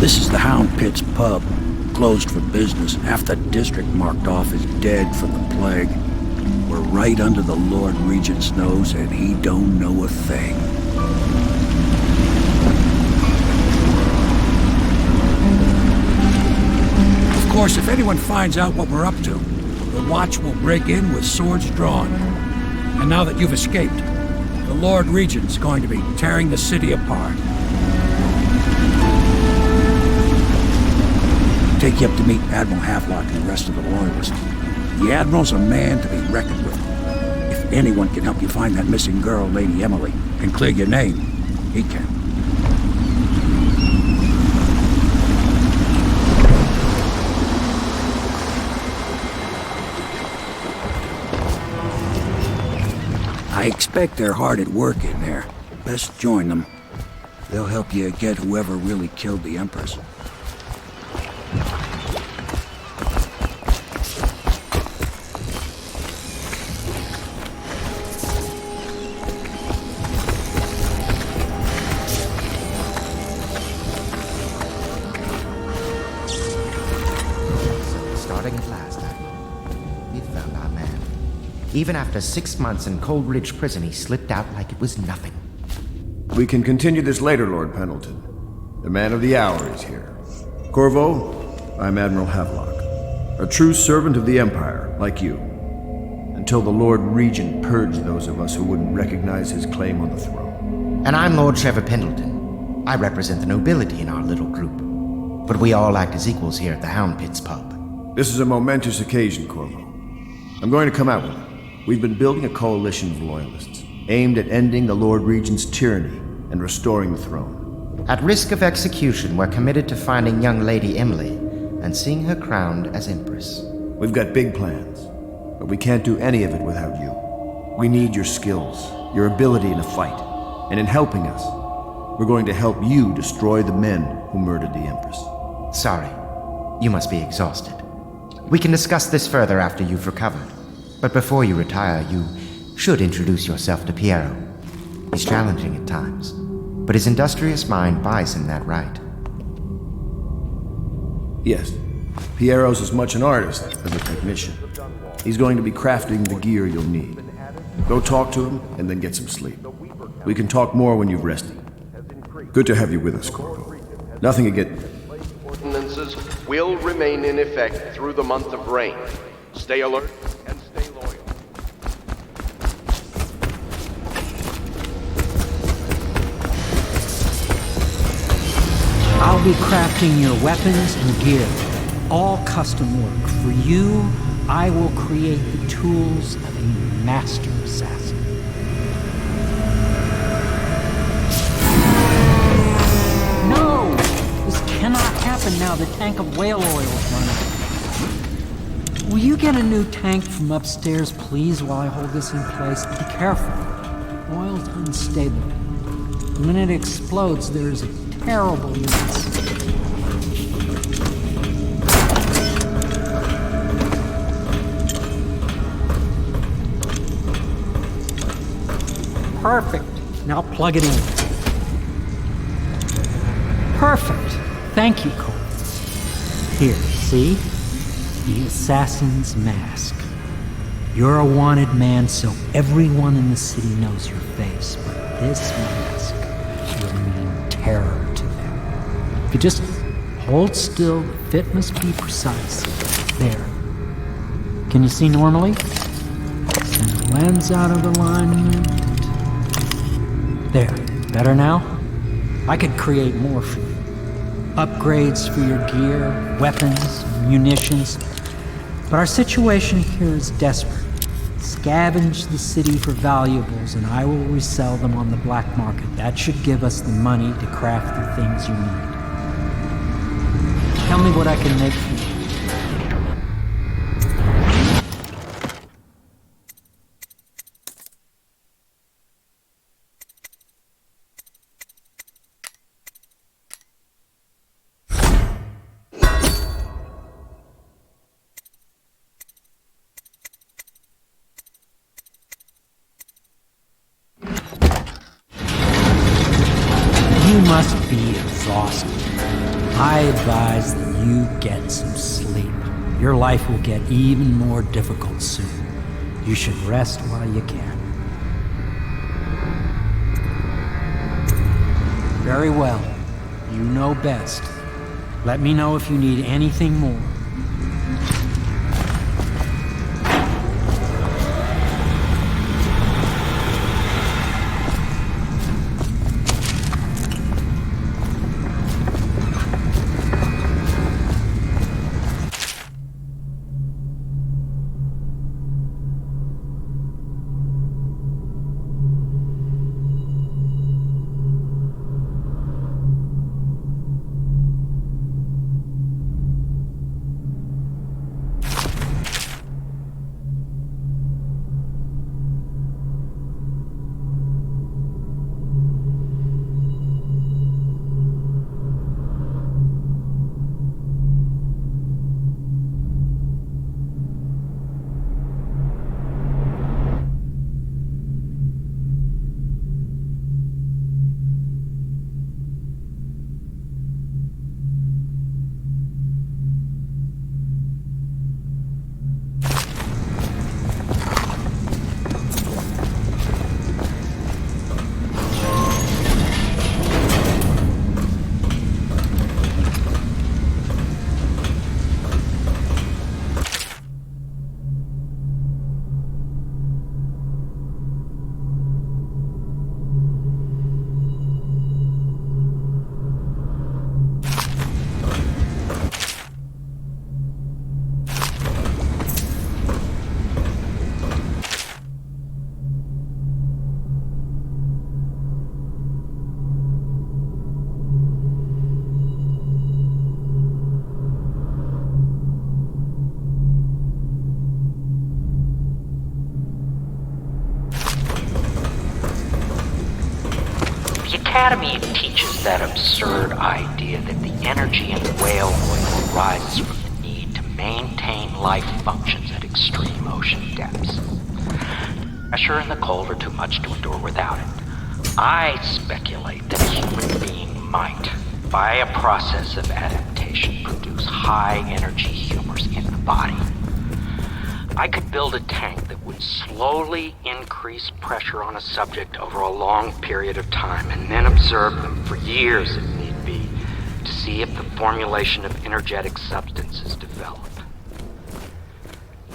This is the Hound Pit's pub, closed for business. Half the district marked off as dead from the plague. We're right under the Lord Regent's nose, and he don't know a thing. Of course, if anyone finds out what we're up to, the Watch will break in with swords drawn. And now that you've escaped, the Lord Regent's going to be tearing the city apart. Take you up to meet Admiral Havelock and the rest of the Loyalists. The Admiral's a man to be reckoned with. If anyone can help you find that missing girl, Lady Emily, and clear your name, he can. I expect they're hard at work in there. Best join them. They'll help you get whoever really killed the Empress. Starting at last, Admiral. We found our man. Even after 6 months in Cold Ridge Prison, he slipped out like it was nothing. We can continue this later, Lord Pendleton. The man of the hour is here. Corvo, I'm Admiral Havelock, a true servant of the Empire, like you. Until the Lord Regent purged those of us who wouldn't recognize his claim on the throne. And I'm Lord Trevor Pendleton. I represent the nobility in our little group. But we all act as equals here at the Hound Pit's pub. This is a momentous occasion, Corvo. I'm going to come out with it. We've been building a coalition of loyalists, aimed at ending the Lord Regent's tyranny and restoring the throne. At risk of execution, we're committed to finding young Lady Emily and seeing her crowned as Empress. We've got big plans, but we can't do any of it without you. We need your skills, your ability in a fight, and in helping us, we're going to help you destroy the men who murdered the Empress. Sorry, you must be exhausted. We can discuss this further after you've recovered. But before you retire, you should introduce yourself to Piero. He's challenging at times, but his industrious mind buys him that right. Yes, Piero's as much an artist as a technician. He's going to be crafting the gear you'll need. Go talk to him, and then get some sleep. We can talk more when you've rested. Good to have you with us, Corvo. Nothing against... Ordinances will remain in effect through the month of rain. Stay alert and stay loyal. I'll be crafting your weapons and gear, all custom work. For you, I will create the tools of a master assassin. No! This cannot happen now. The tank of whale oil is running. Will you get a new tank from upstairs, please, while I hold this in place? Be careful. Oil's unstable. When it explodes, there's a terrible mess. Perfect. Now plug it in. Perfect. Thank you, Cole. Here, see? The assassin's mask. You're a wanted man, so everyone in the city knows your face, but this mask will mean terror to them. If you just hold still, the fit must be precise. There. Can you see normally? Send the lens out of alignment. There. Better now? I could create more for you. Upgrades for your gear, weapons, munitions. But our situation here is desperate. Scavenge the city for valuables, and I will resell them on the black market. That should give us the money to craft the things you need. Tell me what I can make for you. You must be exhausted. I advise that you get some sleep. Your life will get even more difficult soon. You should rest while you can. Very well. You know best. Let me know if you need anything more. Academy teaches that absurd idea that the energy in whale oil arises from the need to maintain life functions at extreme ocean depths. Pressure and the cold are too much to endure without it. I speculate that a human being might, by a process of adaptation, produce high-energy humors in the body. I could build a tank that would slowly increase pressure on a subject over a long period of time and then observe them for years if need be to see if the formulation of energetic substances develop.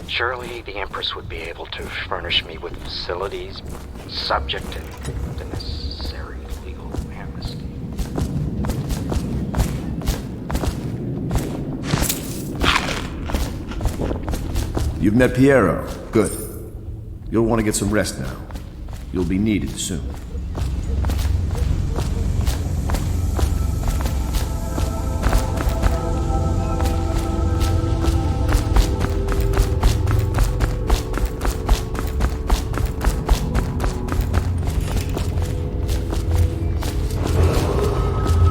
Surely the Empress would be able to furnish me with facilities subject to the necessary legal amnesty. You've met Piero. Good. You'll want to get some rest now. You'll be needed soon.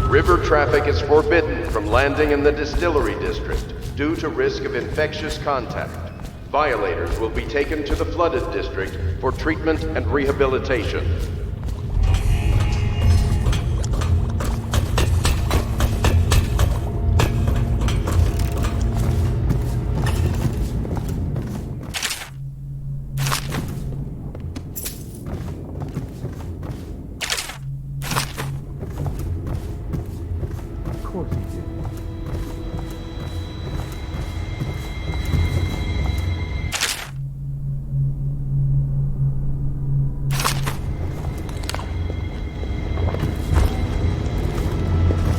River traffic is forbidden from landing in the distillery district due to risk of infectious contact. Violators will be taken to the flooded district for treatment and rehabilitation. Of course he did.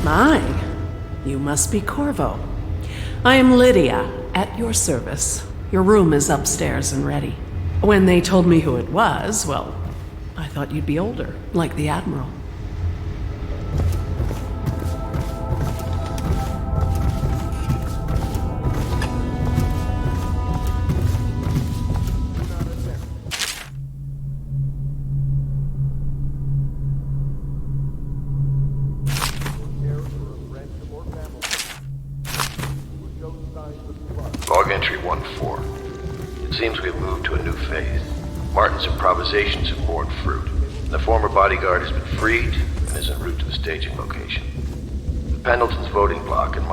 My, you must be Corvo. I am Lydia, at your service. Your room is upstairs and ready. When they told me who it was, well, I thought you'd be older, like the Admiral. Log entry 1-4. It seems we've moved to a new phase. Martin's improvisations have borne fruit. The former bodyguard has been freed and is en route to the staging location. Pendleton's voting bloc and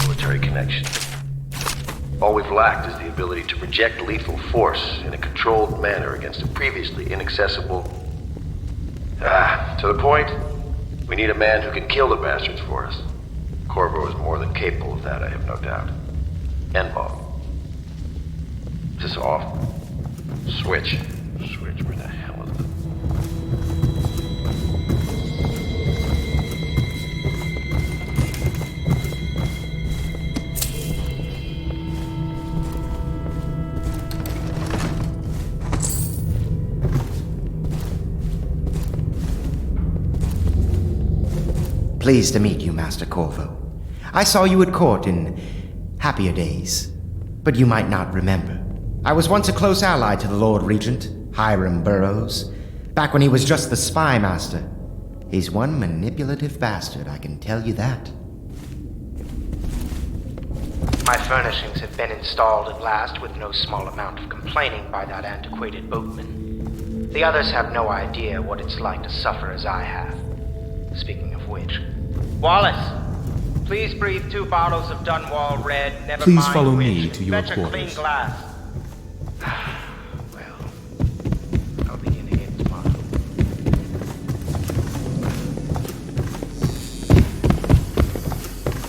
military connection. All we've lacked is the ability to project lethal force in a controlled manner against a previously inaccessible... to the point, we need a man who can kill the bastards for us. Corvo is more than capable of that, I have no doubt. Enval. Is this off? Switch. Switch, where the hell is it? Pleased to meet you, Master Corvo. I saw you at court in happier days, but you might not remember. I was once a close ally to the Lord Regent, Hiram Burroughs, back when he was just the spy master. He's one manipulative bastard, I can tell you that. My furnishings have been installed at last with no small amount of complaining by that antiquated boatman. The others have no idea what it's like to suffer as I have. Speaking of which... Wallace! Please breathe 2 bottles of Dunwall Red, never Please mind follow which. me to your Fetch a clean quarters. glass. Well, I'll begin again tomorrow.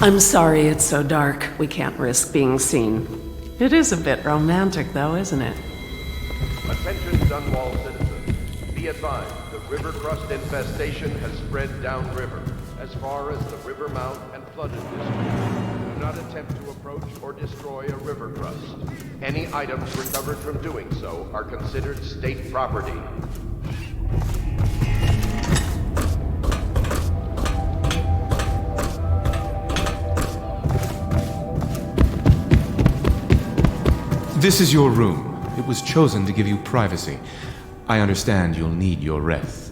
I'm sorry it's so dark. We can't risk being seen. It is a bit romantic, though, isn't it? Attention Dunwall citizens. Be advised, the river crust infestation has spread downriver, as far as the river mouth and flooded district. Do not attempt to approach or destroy a river crust. Any items recovered from doing so are considered state property. This is your room. It was chosen to give you privacy. I understand you'll need your rest.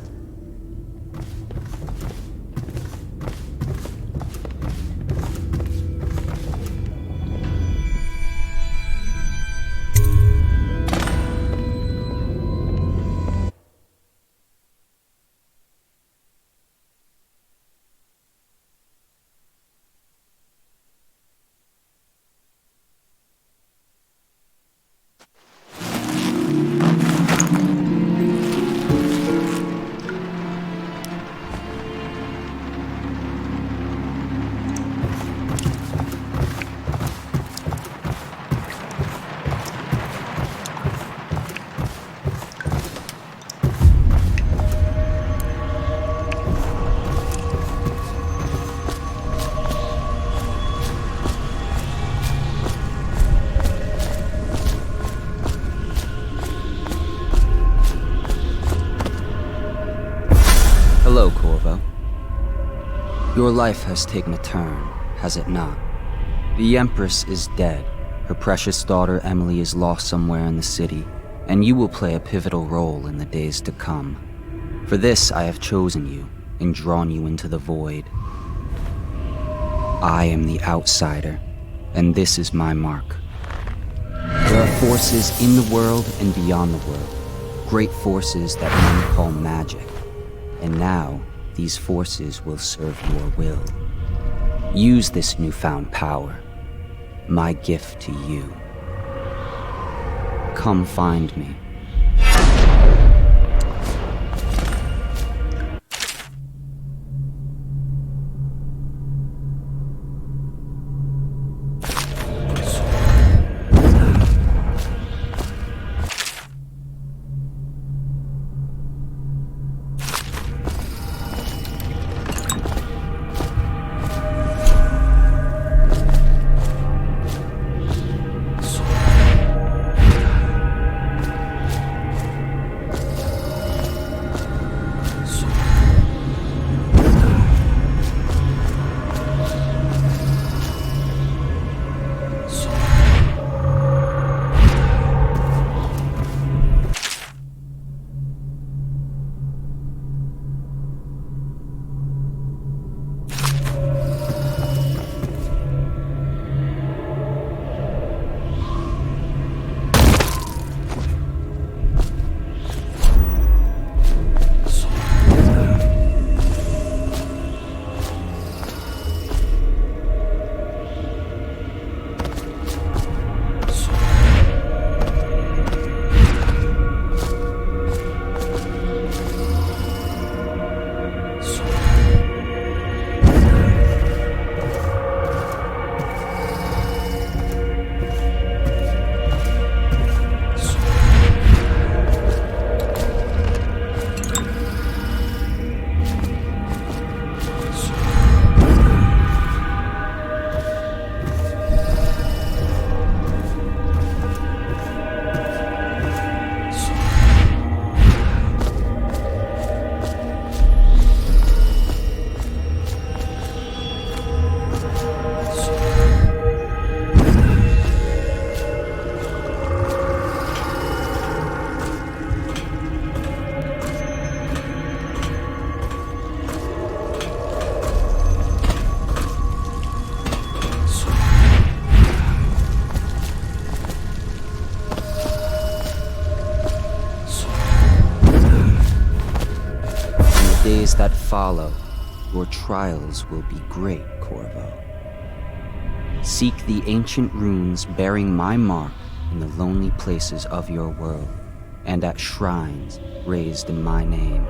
Hello, Corvo. Your life has taken a turn, has it not? The Empress is dead. Her precious daughter Emily is lost somewhere in the city, and you will play a pivotal role in the days to come. For this, I have chosen you and drawn you into the void. I am the outsider, and this is my mark. There are forces in the world and beyond the world, great forces that men call magic. And now, these forces will serve your will. Use this newfound power, my gift to you. Come find me. days that follow, your trials will be great, Corvo. Seek the ancient runes bearing my mark in the lonely places of your world, and at shrines raised in my name.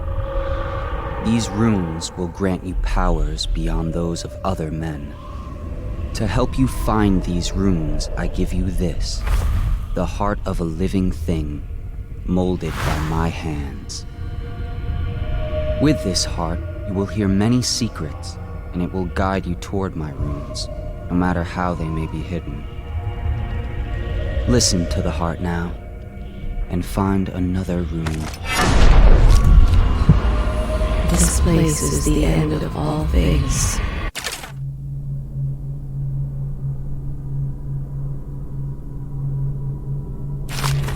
These runes will grant you powers beyond those of other men. To help you find these runes, I give you this, the heart of a living thing, molded by my hands. With this heart, you will hear many secrets, and it will guide you toward my runes, no matter how they may be hidden. Listen to the heart now, and find another rune. This place is the end of all things.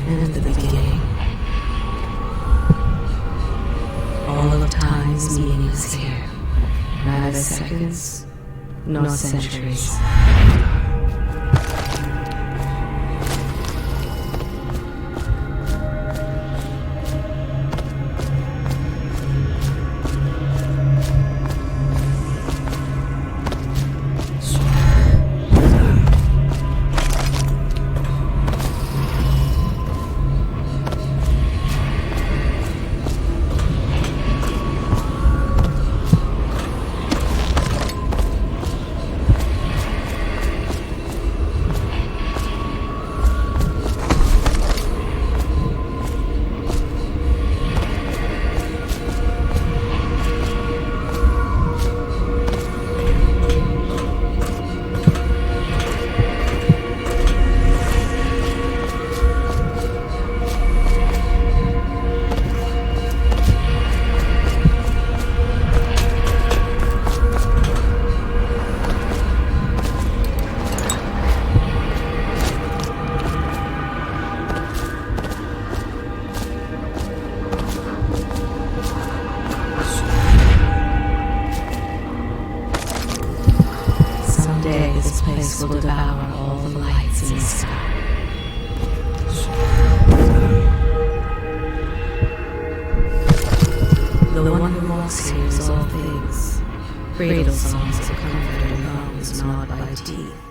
And the beginning. All of time's meaning is here. Neither seconds, nor centuries. Will devour all the lights in the sky. The one who walks here is all things. Cradle songs of comfort and bones gnawed by teeth.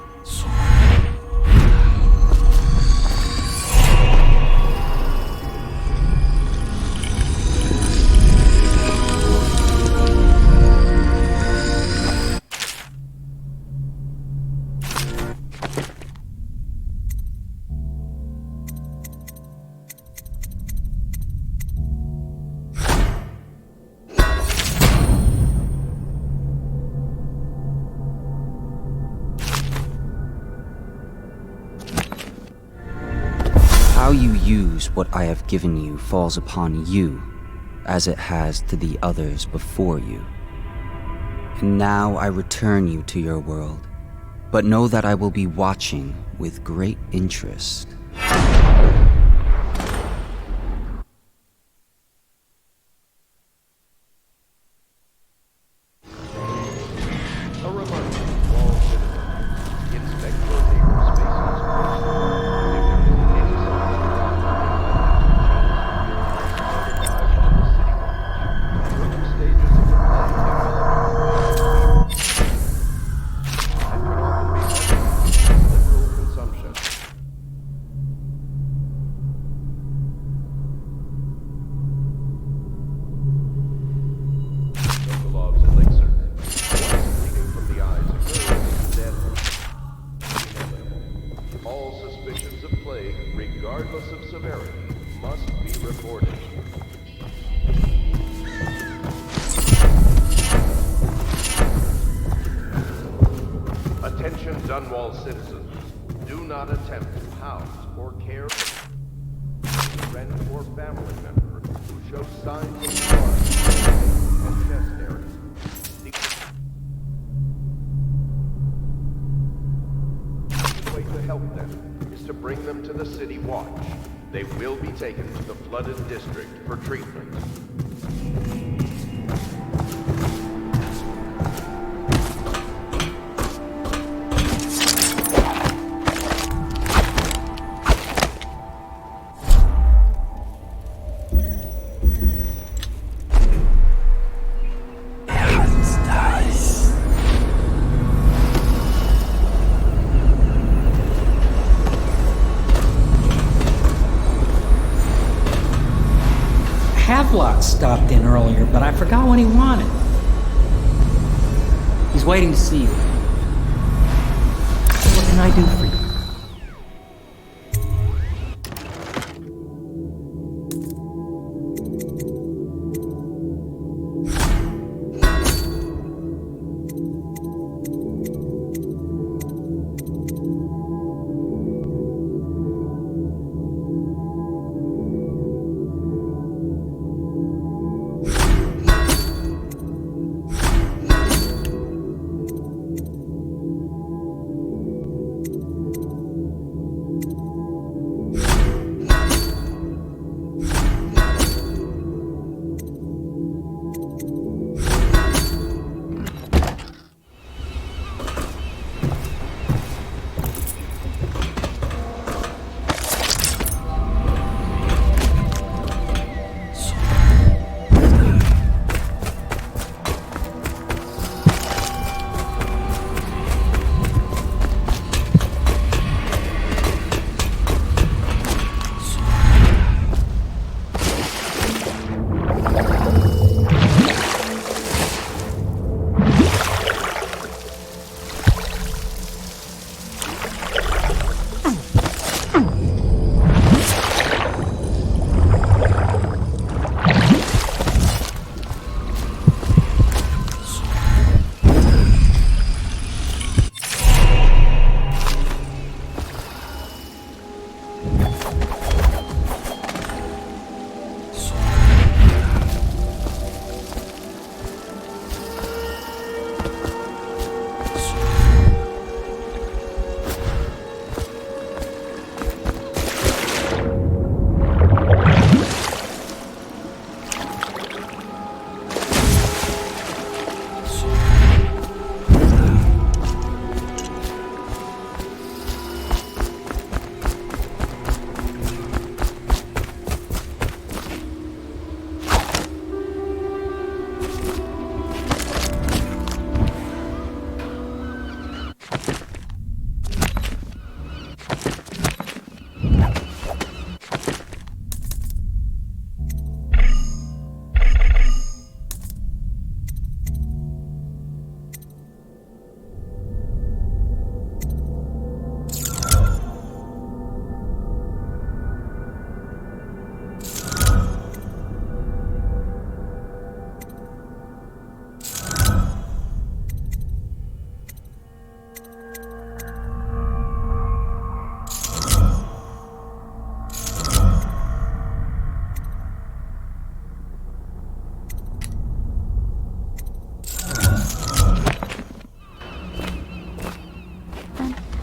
How you use what I have given you falls upon you, as it has to the others before you. And now I return you to your world, but know that I will be watching with great interest. regardless of severity, must be reported. Attention Dunwall citizens. Do not attempt to house or care for a friend or family member who shows signs of blood and chest area. The way to help them is to bring them to the City Watch. They will be taken to the flooded district for treatment. Havelock stopped in earlier, but I forgot what he wanted. He's waiting to see you. What can I do for you?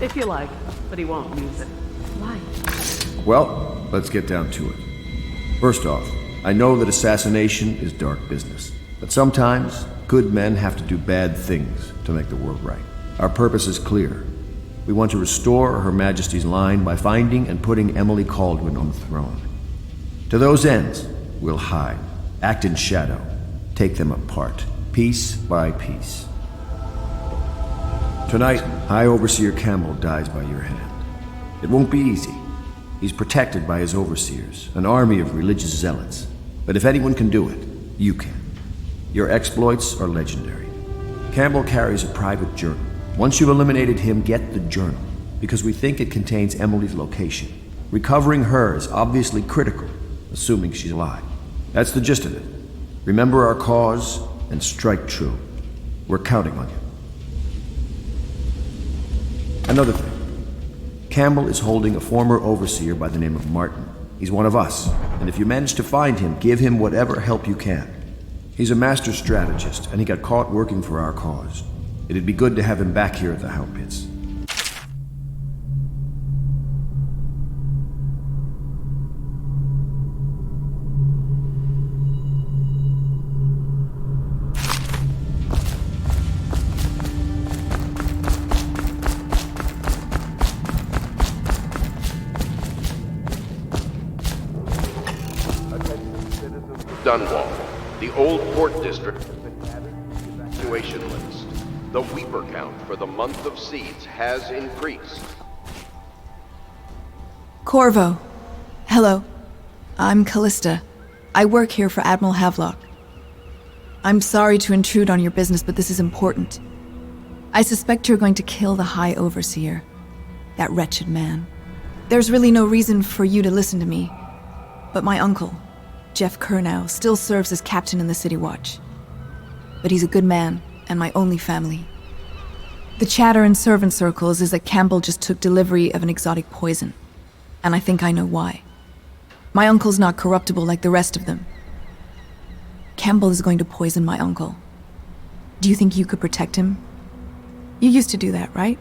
If you like, but he won't use it. Why? Well, let's get down to it. First off, I know that assassination is dark business, but sometimes good men have to do bad things to make the world right. Our purpose is clear. We want to restore Her Majesty's line by finding and putting Emily Kaldwin on the throne. To those ends, we'll hide, act in shadow, take them apart, piece by piece. Tonight, High Overseer Campbell dies by your hand. It won't be easy. He's protected by his overseers, an army of religious zealots. But if anyone can do it, you can. Your exploits are legendary. Campbell carries a private journal. Once you've eliminated him, get the journal, because we think it contains Emily's location. Recovering her is obviously critical, assuming she's alive. That's the gist of it. Remember our cause and strike true. We're counting on you. Another thing. Campbell is holding a former overseer by the name of Martin. He's one of us, and if you manage to find him, give him whatever help you can. He's a master strategist, and he got caught working for our cause. It'd be good to have him back here at the How Pits. Dunwall, the old port district has been added to the evacuation list. The Weeper count for the month of seeds has increased. Corvo. Hello. I'm Callista. I work here for Admiral Havelock. I'm sorry to intrude on your business, but this is important. I suspect you're going to kill the High Overseer. That wretched man. There's really no reason for you to listen to me. But my uncle, Jeff Kernow, still serves as captain in the City Watch. But he's a good man, and my only family. The chatter in servant circles is that Campbell just took delivery of an exotic poison. And I think I know why. My uncle's not corruptible like the rest of them. Campbell is going to poison my uncle. Do you think you could protect him? You used to do that, right?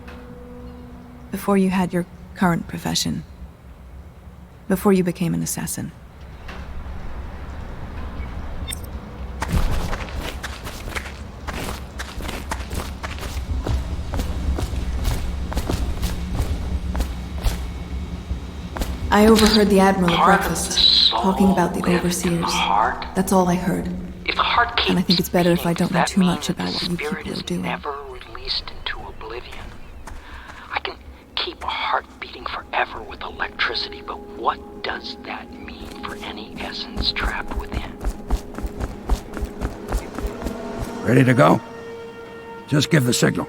Before you had your current profession. Before you became an assassin. I overheard the Admiral at breakfast, talking about the Overseers. That's all I heard. If the heart keeps and I think it's better if I don't know that too much means about what you the spirit people are is doing. never released into oblivion. I can keep a heart beating forever with electricity, but what does that mean for any essence trapped within? Ready to go? Just give the signal.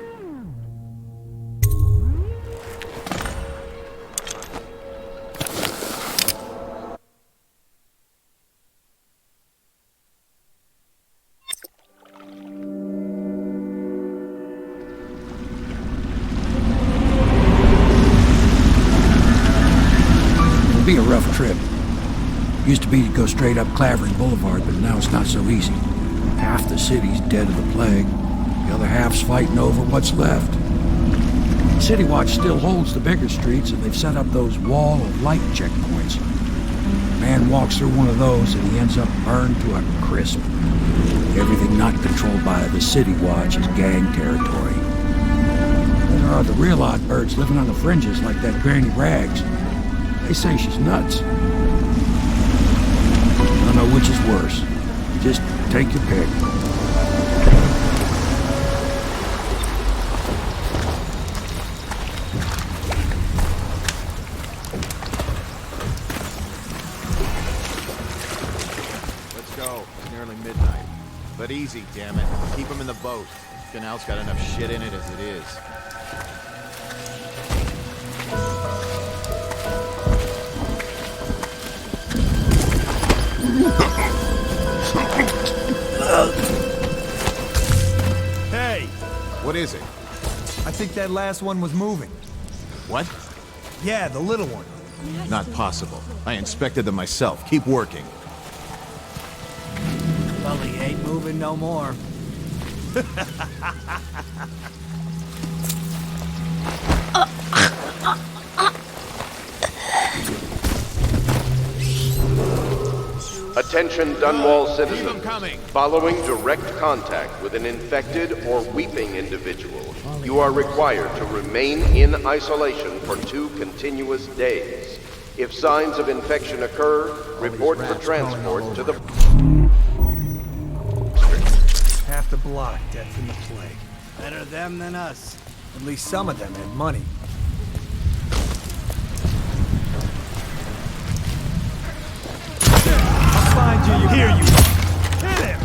It'll be a rough trip. Used to be to go straight up Clavering Boulevard, but now it's not so easy. Half the city's dead of the plague. The other half's fighting over what's left. City Watch still holds the bigger streets, and they've set up those wall of light checkpoints. A man walks through one of those, and he ends up burned to a crisp. Everything not controlled by the City Watch is gang territory. There are the real odd birds living on the fringes like that Granny Rags. They say she's nuts. I don't know which is worse. Just take your pick. Let's go. It's nearly midnight. But easy, damn it. Keep them in the boat. Canal's got enough shit in it as it is. Hey! What is it? I think that last one was moving. What? Yeah, the little one. Not possible. I inspected them myself. Keep working. Well, he ain't moving no more. Attention Dunwall citizens. Keep 'em coming. Following direct contact with an infected or weeping individual, you are required to remain in isolation for 2 continuous days. If signs of infection occur, report for transport to the... Half the block dead from the plague. Better them than us. At least some of them had money. I'll find you. Here, you. Hit him.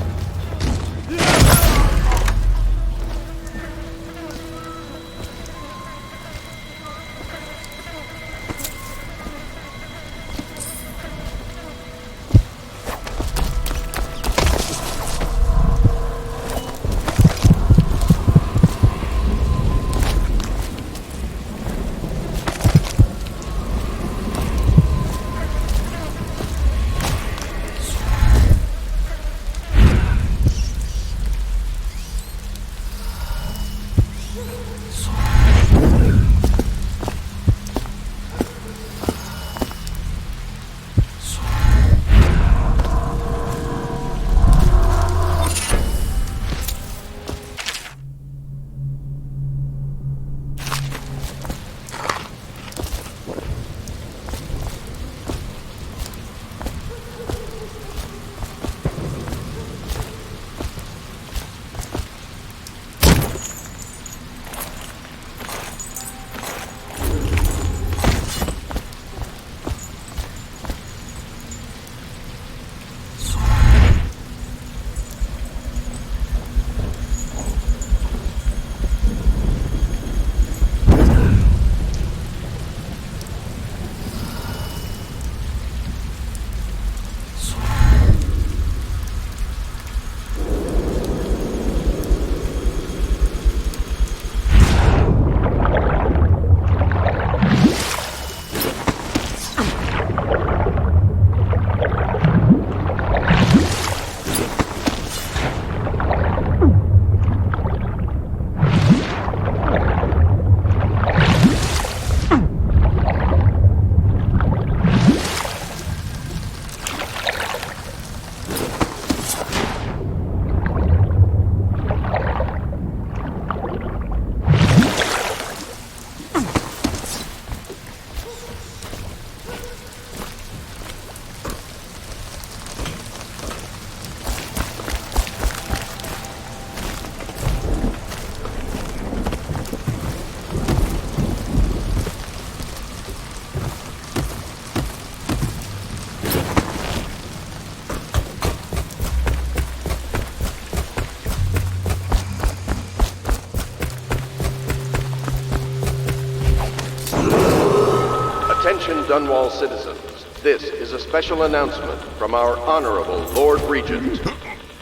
Attention Dunwall citizens. This is a special announcement from our Honorable Lord Regent.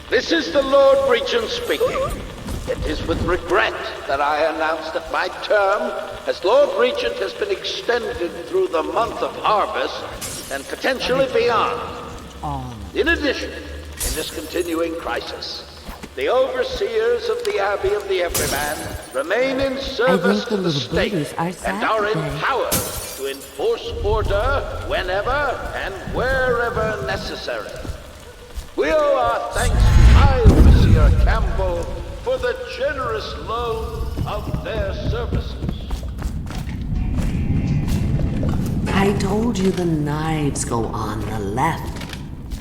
This is the Lord Regent speaking. It is with regret that I announce that my term as Lord Regent has been extended through the month of harvest and potentially beyond. In addition, in this continuing crisis, the overseers of the Abbey of the Everyman remain in service to the state and are empowered to enforce order whenever and wherever necessary. We owe our thanks to High Overseer Campbell for the generous loan of their services. I told you the knives go on the left.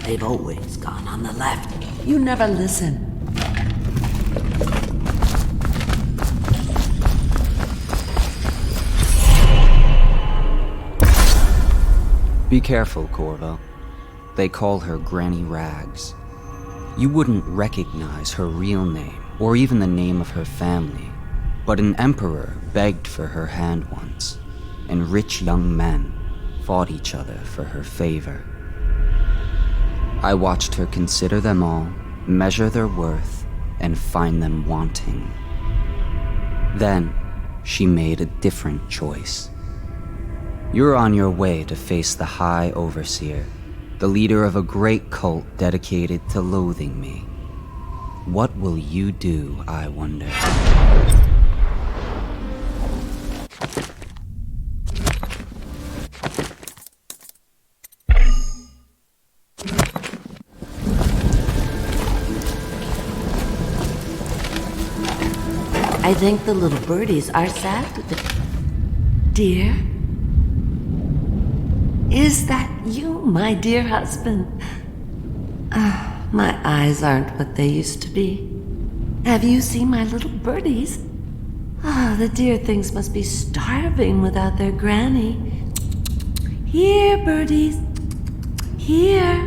They've always gone on the left. You never listen. Be careful, Corvo. They call her Granny Rags. You wouldn't recognize her real name, or even the name of her family, but an emperor begged for her hand once, and rich young men fought each other for her favor. I watched her consider them all, measure their worth, and find them wanting. Then, she made a different choice. You're on your way to face the High Overseer, the leader of a great cult dedicated to loathing me. What will you do, I wonder? I think the little birdies are sad. Dear? Is that you, my dear husband? My eyes aren't what they used to be. Have you seen my little birdies? The dear things must be starving without their granny. Here, birdies. Here.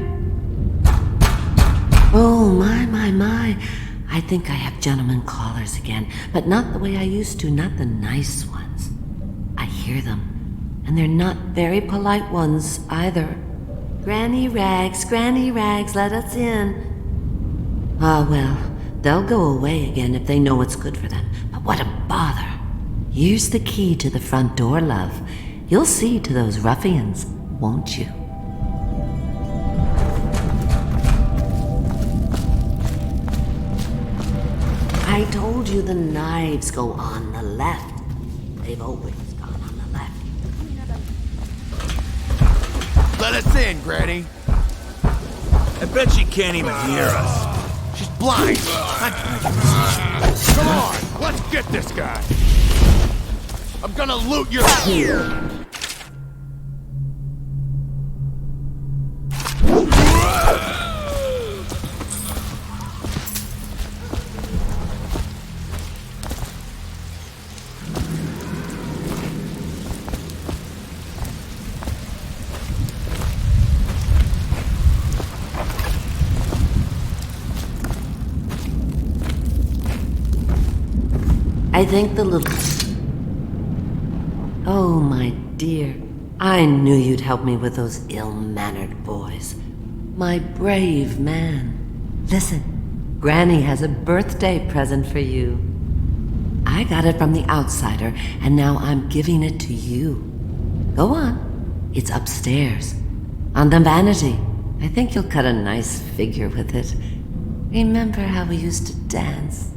Oh, my. I think I have gentlemen callers again, but not the way I used to, not the nice ones. I hear them. And they're not very polite ones, either. Granny Rags, let us in. Well, they'll go away again if they know what's good for them. But what a bother. Here's the key to the front door, love. You'll see to those ruffians, won't you? I told you the knives go on the left. They've always gone on the left. Let us in, Granny. I bet she can't even hear us. She's blind. Come on, let's get this guy. I'm gonna loot your... I think the little... Oh, my dear. I knew you'd help me with those ill-mannered boys. My brave man. Listen, Granny has a birthday present for you. I got it from the outsider, and now I'm giving it to you. Go on. It's upstairs. On the vanity. I think you'll cut a nice figure with it. Remember how we used to dance?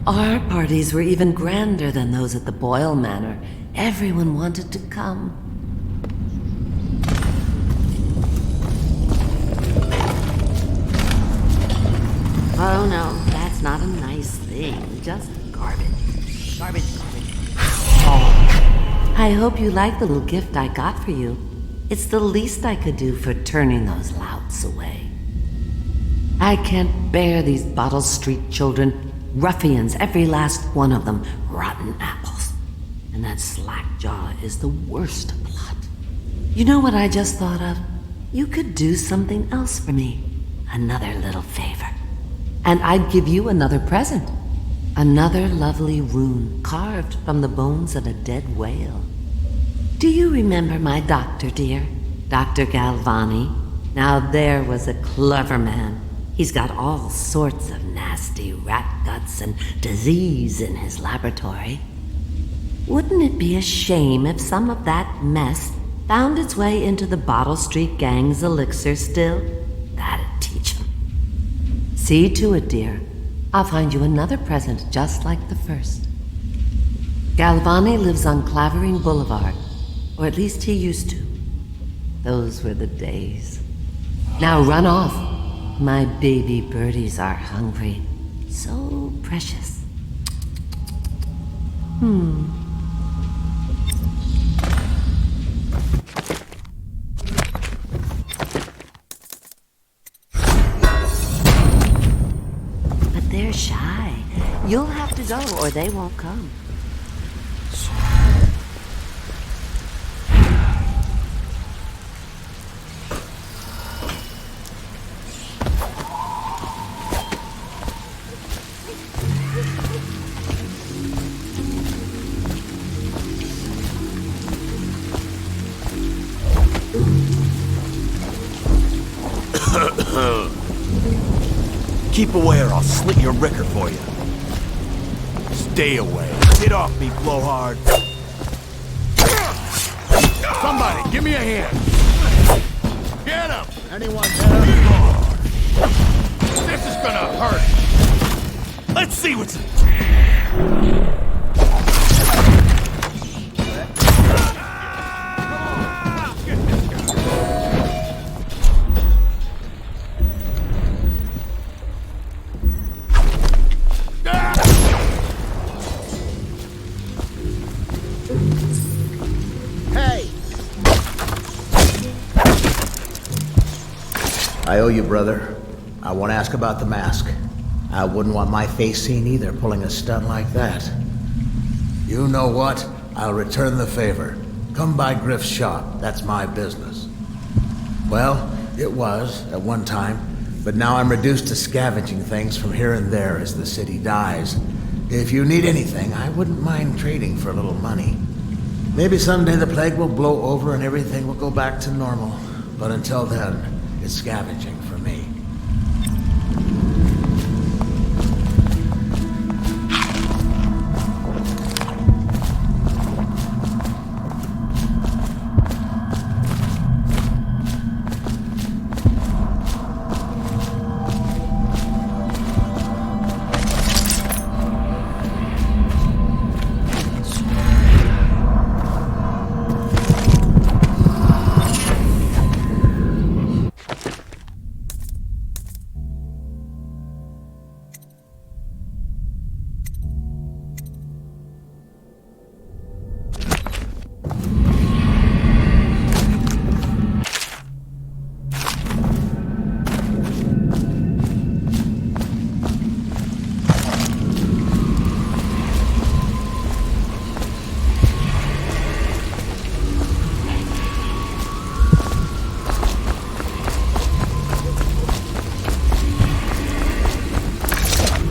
Our parties were even grander than those at the Boyle Manor. Everyone wanted to come. Oh no, that's not a nice thing. Just garbage. Garbage. Oh, I hope you like the little gift I got for you. It's the least I could do for turning those louts away. I can't bear these Bottle Street children. Ruffians, every last one of them, rotten apples. And that slack-jaw is the worst lot. You know what I just thought of? You could do something else for me. Another little favor. And I'd give you another present. Another lovely rune carved from the bones of a dead whale. Do you remember my doctor, dear? Dr. Galvani? Now there was a clever man. He's got all sorts of nasty rat guts and disease in his laboratory. Wouldn't it be a shame if some of that mess found its way into the Bottle Street Gang's elixir still? That'd teach him. See to it, dear. I'll find you another present just like the first. Galvani lives on Clavering Boulevard, or at least he used to. Those were the days. Now run off. My baby birdies are hungry. So precious. But they're shy. You'll have to go or they won't come. Keep away or I'll slit your ricker for you. Stay away. Get off me, blowhard. Somebody, give me a hand. Get him! Anyone there? This is gonna hurt. Let's see what's... I owe you, brother. I want to ask about the mask. I wouldn't want my face seen either, pulling a stunt like that. You know what? I'll return the favor. Come by Griff's shop. That's my business. Well, it was, at one time, but now I'm reduced to scavenging things from here and there as the city dies. If you need anything, I wouldn't mind trading for a little money. Maybe someday the plague will blow over and everything will go back to normal. But until then, it's scavenging for me.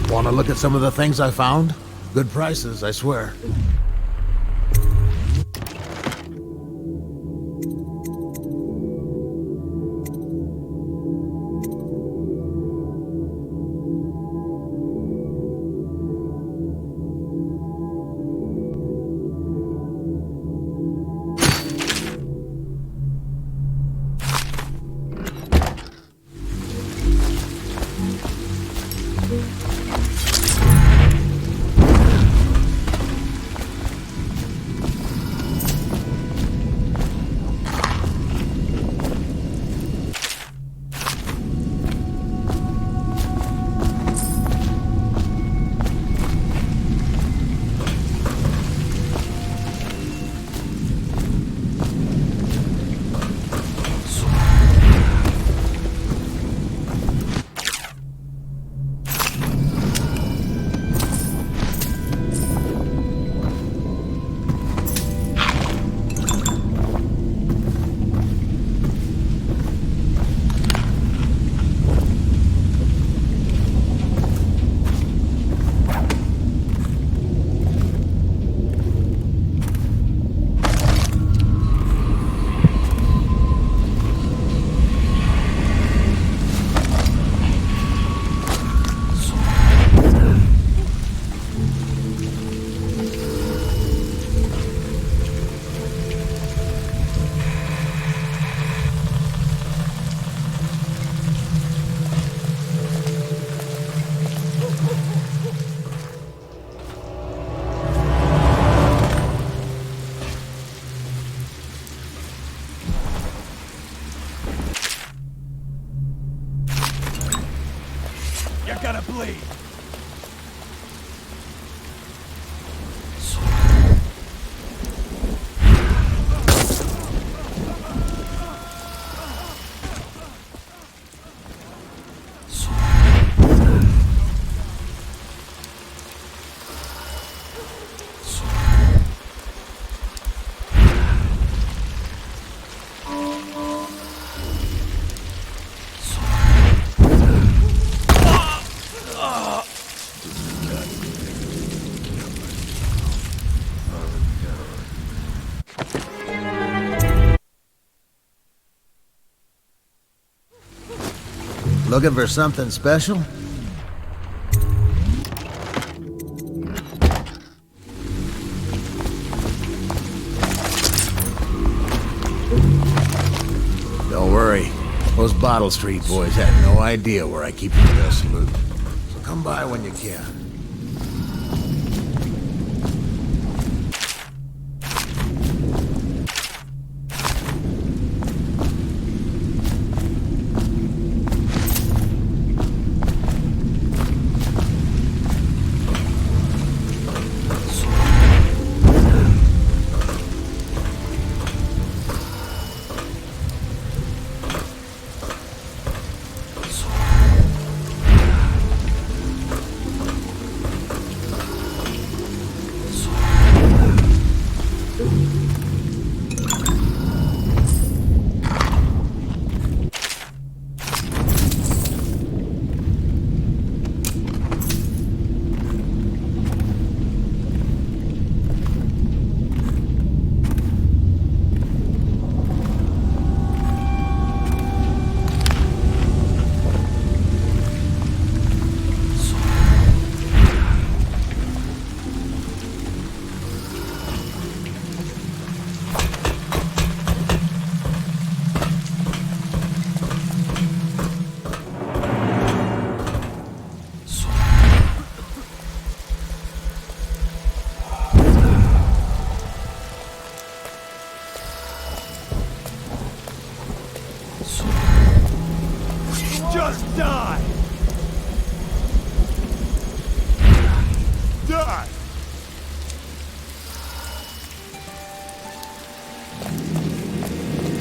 Want to look at some of the things I found? Good prices, I swear. gotta bleed. Looking for something special? Don't worry. Those Bottle Street boys have no idea where I keep the best loot. So come by when you can. Just die! Die!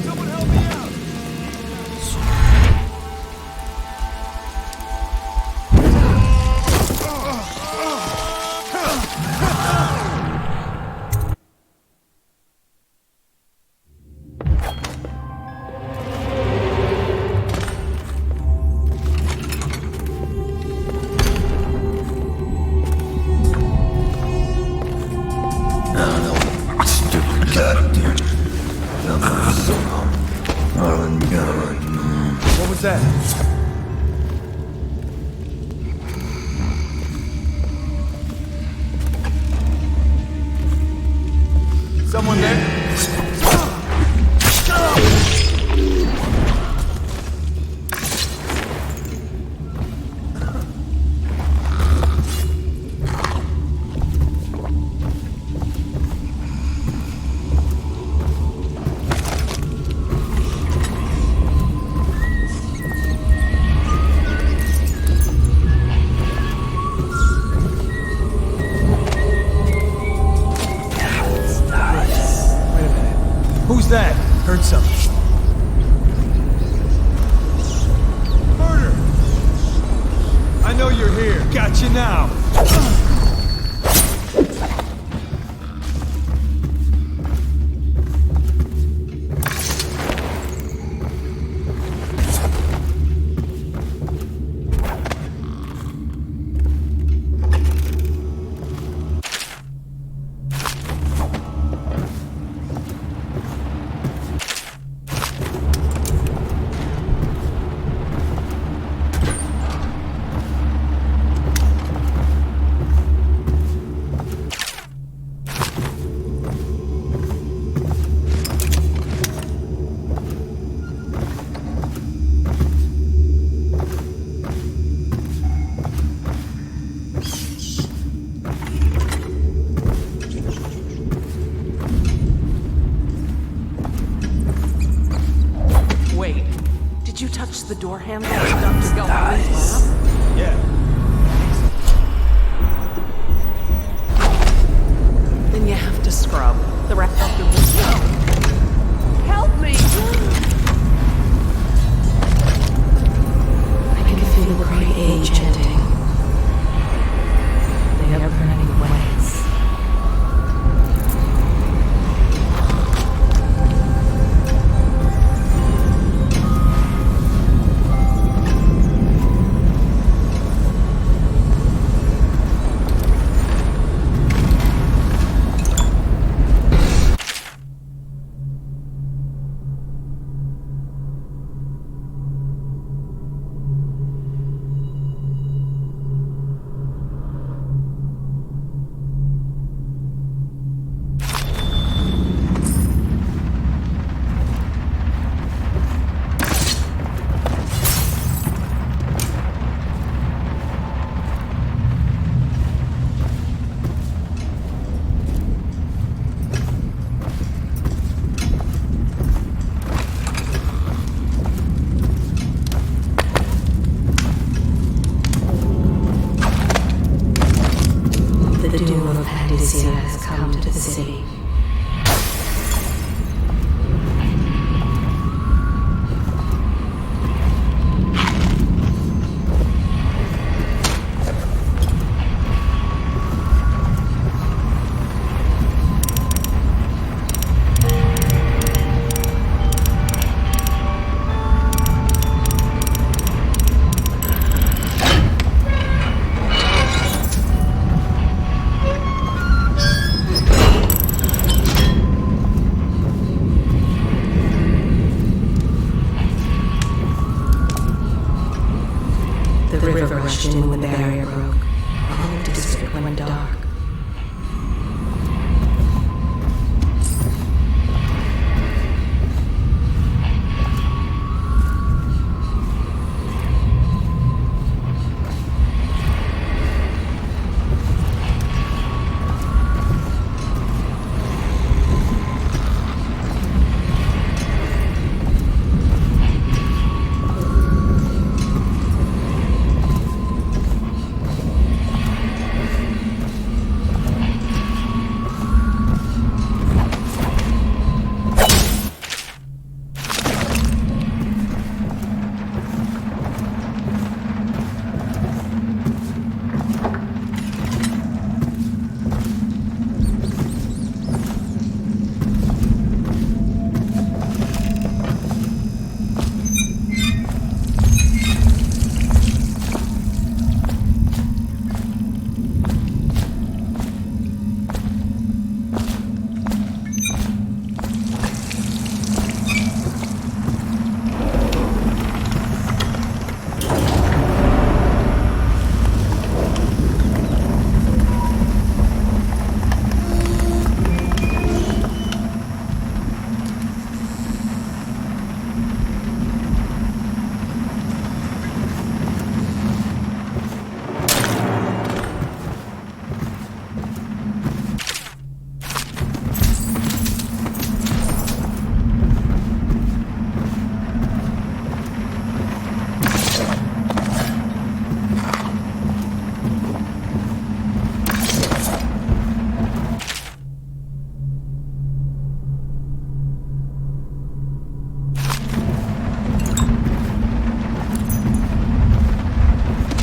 Someone help me out! What was that? Someone there? Who's that? Heard something. Murder! I know you're here. Got you now. Wait, did you touch the door handle of Dr. Galvani's lab? Yeah. something you have to scrub. The raptor will know. Help me! I can feel the great age ending. They are burning ways. Has come to the city. The river rushed in when the barrier broke. The whole district went dark.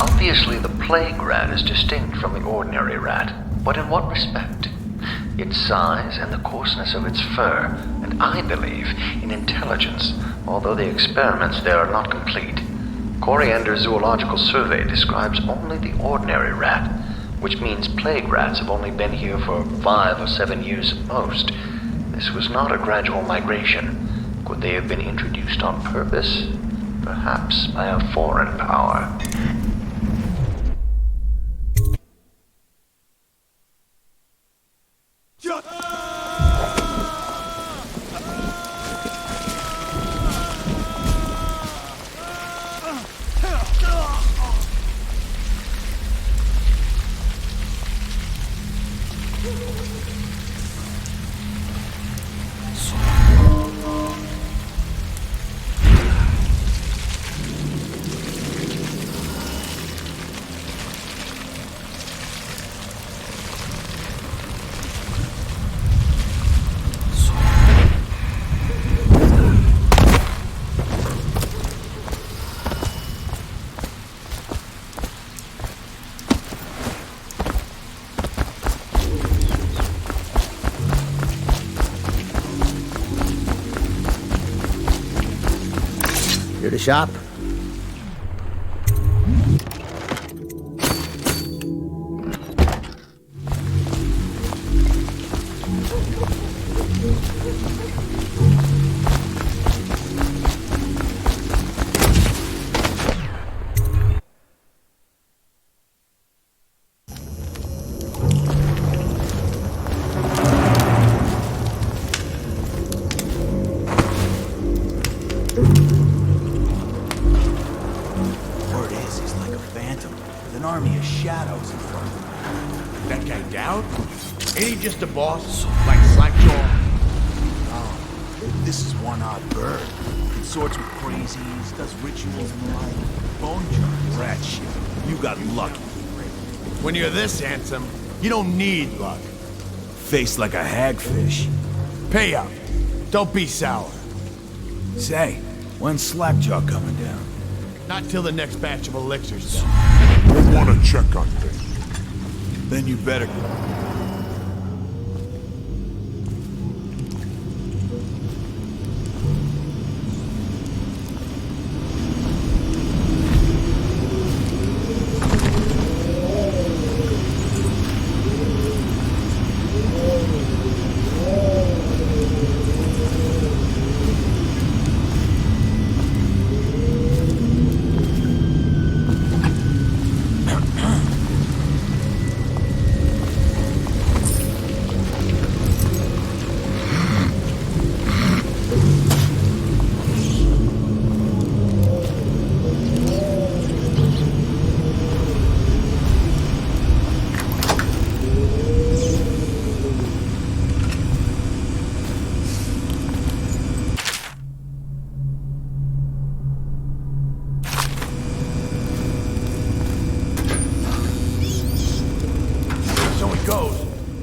Obviously, the plague rat is distinct from the ordinary rat, but in what respect? Its size and the coarseness of its fur, and I believe in intelligence, although the experiments there are not complete. Coriander's zoological survey describes only the ordinary rat, which means plague rats have only been here for 5 or 7 years at most. This was not a gradual migration. Could they have been introduced on purpose? Perhaps by a foreign power. shop? Word is, he's like a phantom, with an army of shadows in front of him. That guy Dowd? Ain't he just a boss? Like Slackjaw? Oh, this is one odd bird. Consorts with crazies, does rituals and the like. Bone charms. Rat shit. You got lucky. When you're this handsome, you don't need luck. Face like a hagfish. Pay up. Don't be sour. Say, when's Slackjaw coming down? Not till the next batch of elixirs done. We'll want to check on things. Then you better...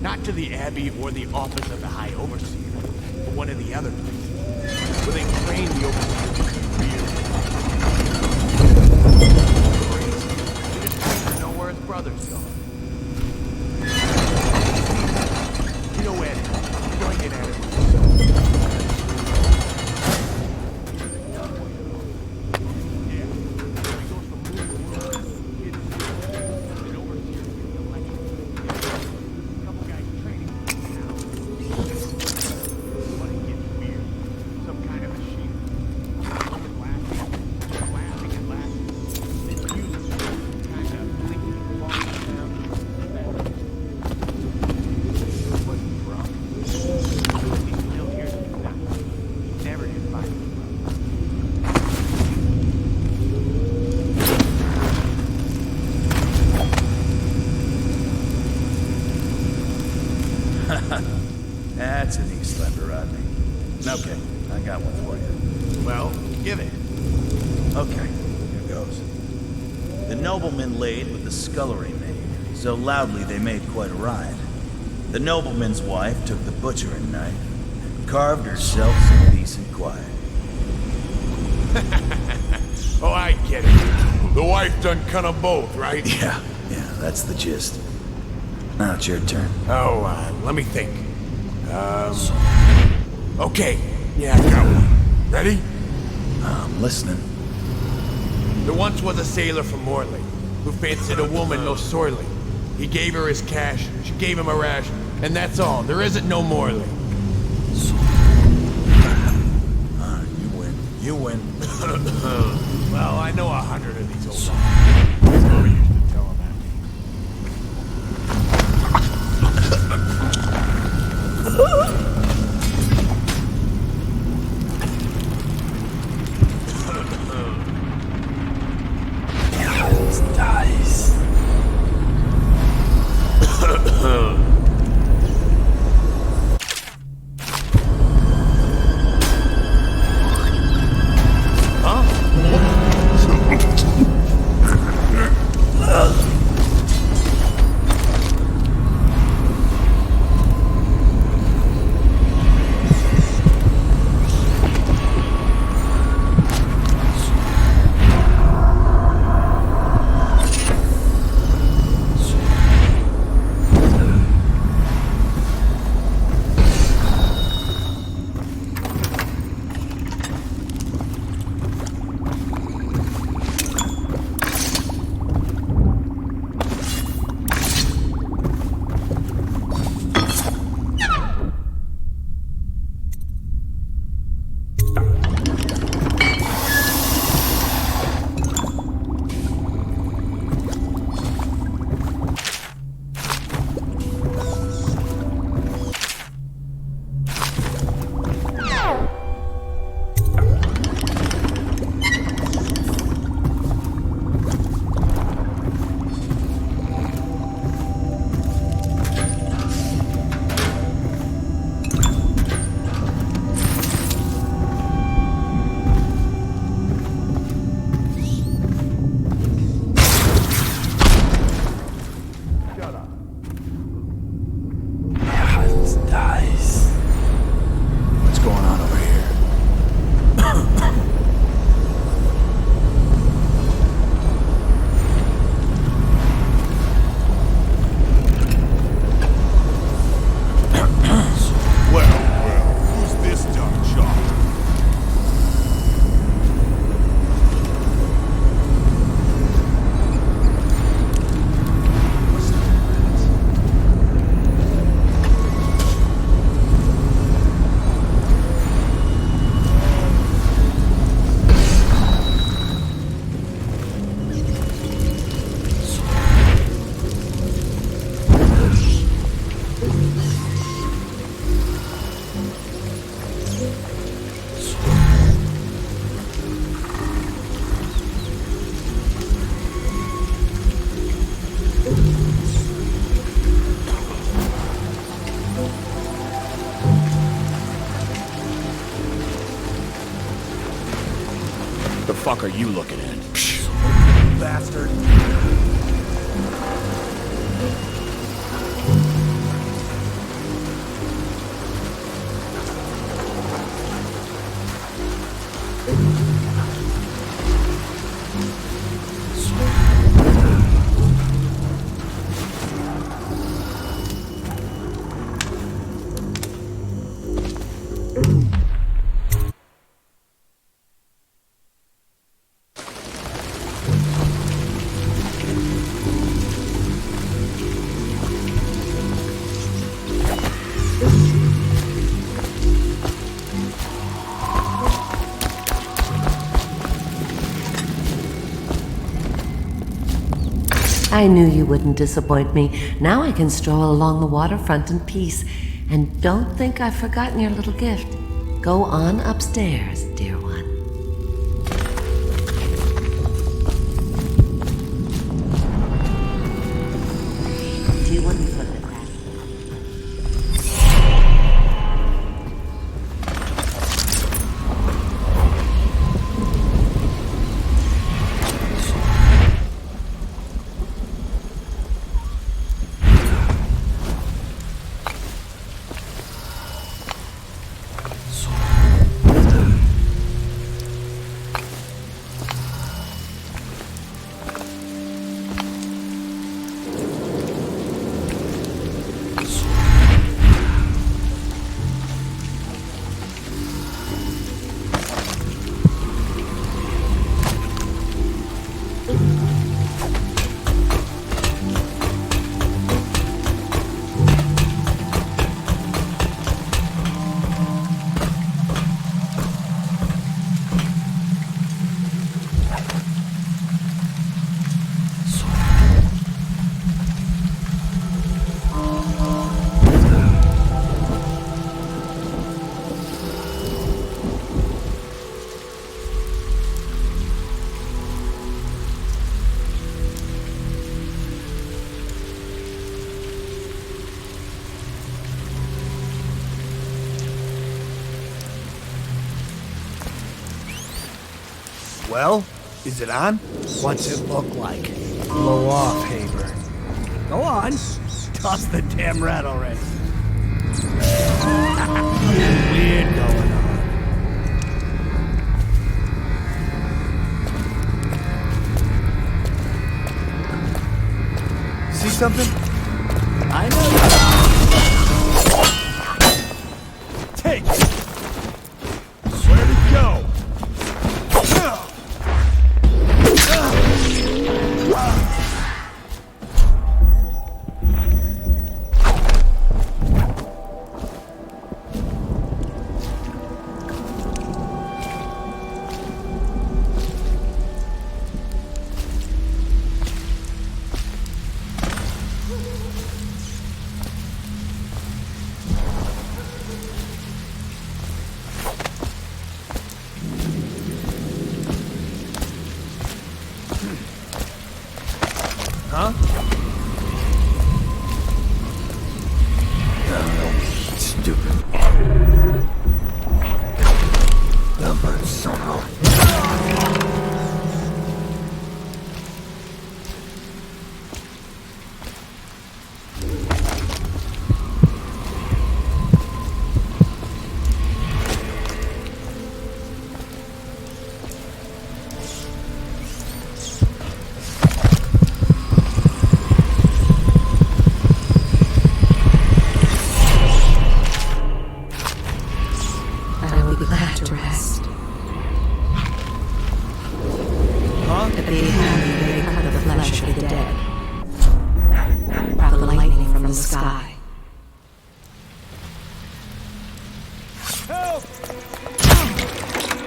Not to the Abbey or the office of the High Overseer, but one of the other places, where they train the Overseers to be real. Crazy. They just want to know where his brother's gone. You know Ed, he's going to get at it. That's a neat slipper, Rodney. Okay, I got one for you. Well, give it. Okay, here goes. The nobleman laid with the scullery maid, so loudly they made quite a riot. The nobleman's wife took the butchering knife and carved herself some peace and quiet. Oh, I get it. The wife done cut them both, right? Yeah, that's the gist. Now it's your turn. Oh, let me think. Okay. Yeah, I got one. Ready? I'm listening. There once was a sailor from Morley who fancied a woman no sorely. He gave her his cash, she gave him a ration, and that's all. There isn't no Morley. You win. You win. Well, I know 100 of these old songs. Mother used to tell them Nice. are you looking at? Bastard. I knew you wouldn't disappoint me. Now I can stroll along the waterfront in peace. And don't think I've forgotten your little gift. Go on upstairs, dear one. Do you want me to put it back? Well, is it on? What's it look like? Blow off, Haber. Go on. Toss the damn rat already. Weird going on. See something? I know. Take it. Where'd it go? Huh? Stupid. Number somehow.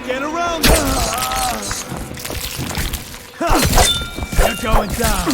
Get around them! They're going down!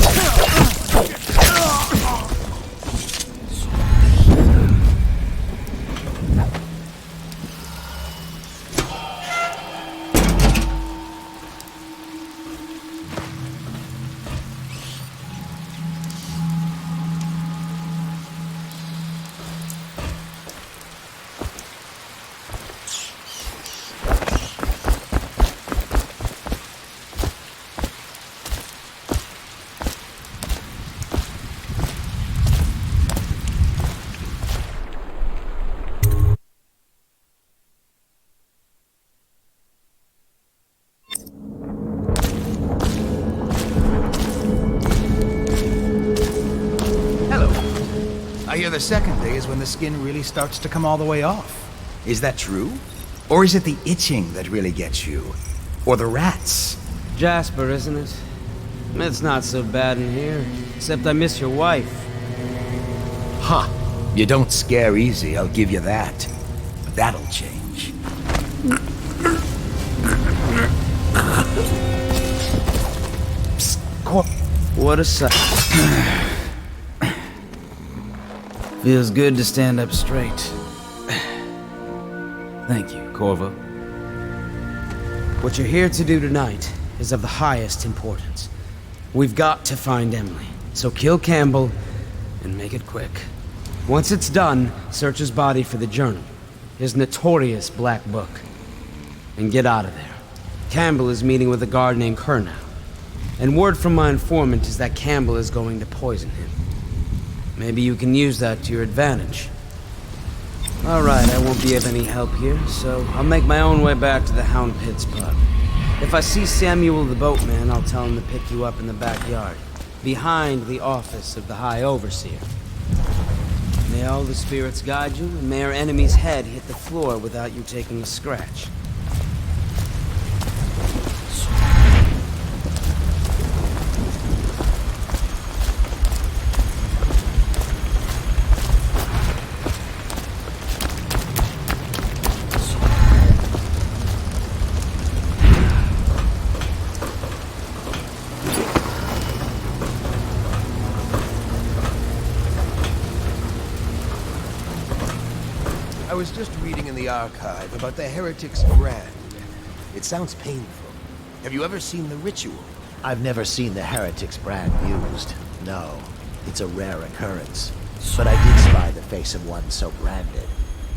hear the second day is when the skin really starts to come all the way off. Is that true? Or is it the itching that really gets you? Or the rats? Jasper, isn't it? It's not so bad in here, except I miss your wife. Huh. You don't scare easy, I'll give you that. But that'll change. Psst, what a sight. Feels good to stand up straight. Thank you, Corvo. What you're here to do tonight is of the highest importance. We've got to find Emily, so kill Campbell and make it quick. Once it's done, search his body for the journal, his notorious black book, and get out of there. Campbell is meeting with a guard named Kernow, and word from my informant is that Campbell is going to poison him. Maybe you can use that to your advantage. Alright, I won't be of any help here, so I'll make my own way back to the Hound Pits pub. If I see Samuel the boatman, I'll tell him to pick you up in the backyard, behind the office of the High Overseer. May all the spirits guide you, and may our enemy's head hit the floor without you taking a scratch. I was just reading in the archive about the Heretic's brand. It sounds painful. Have you ever seen the ritual? I've never seen the Heretic's brand used. No, it's a rare occurrence. But I did spy the face of one so branded.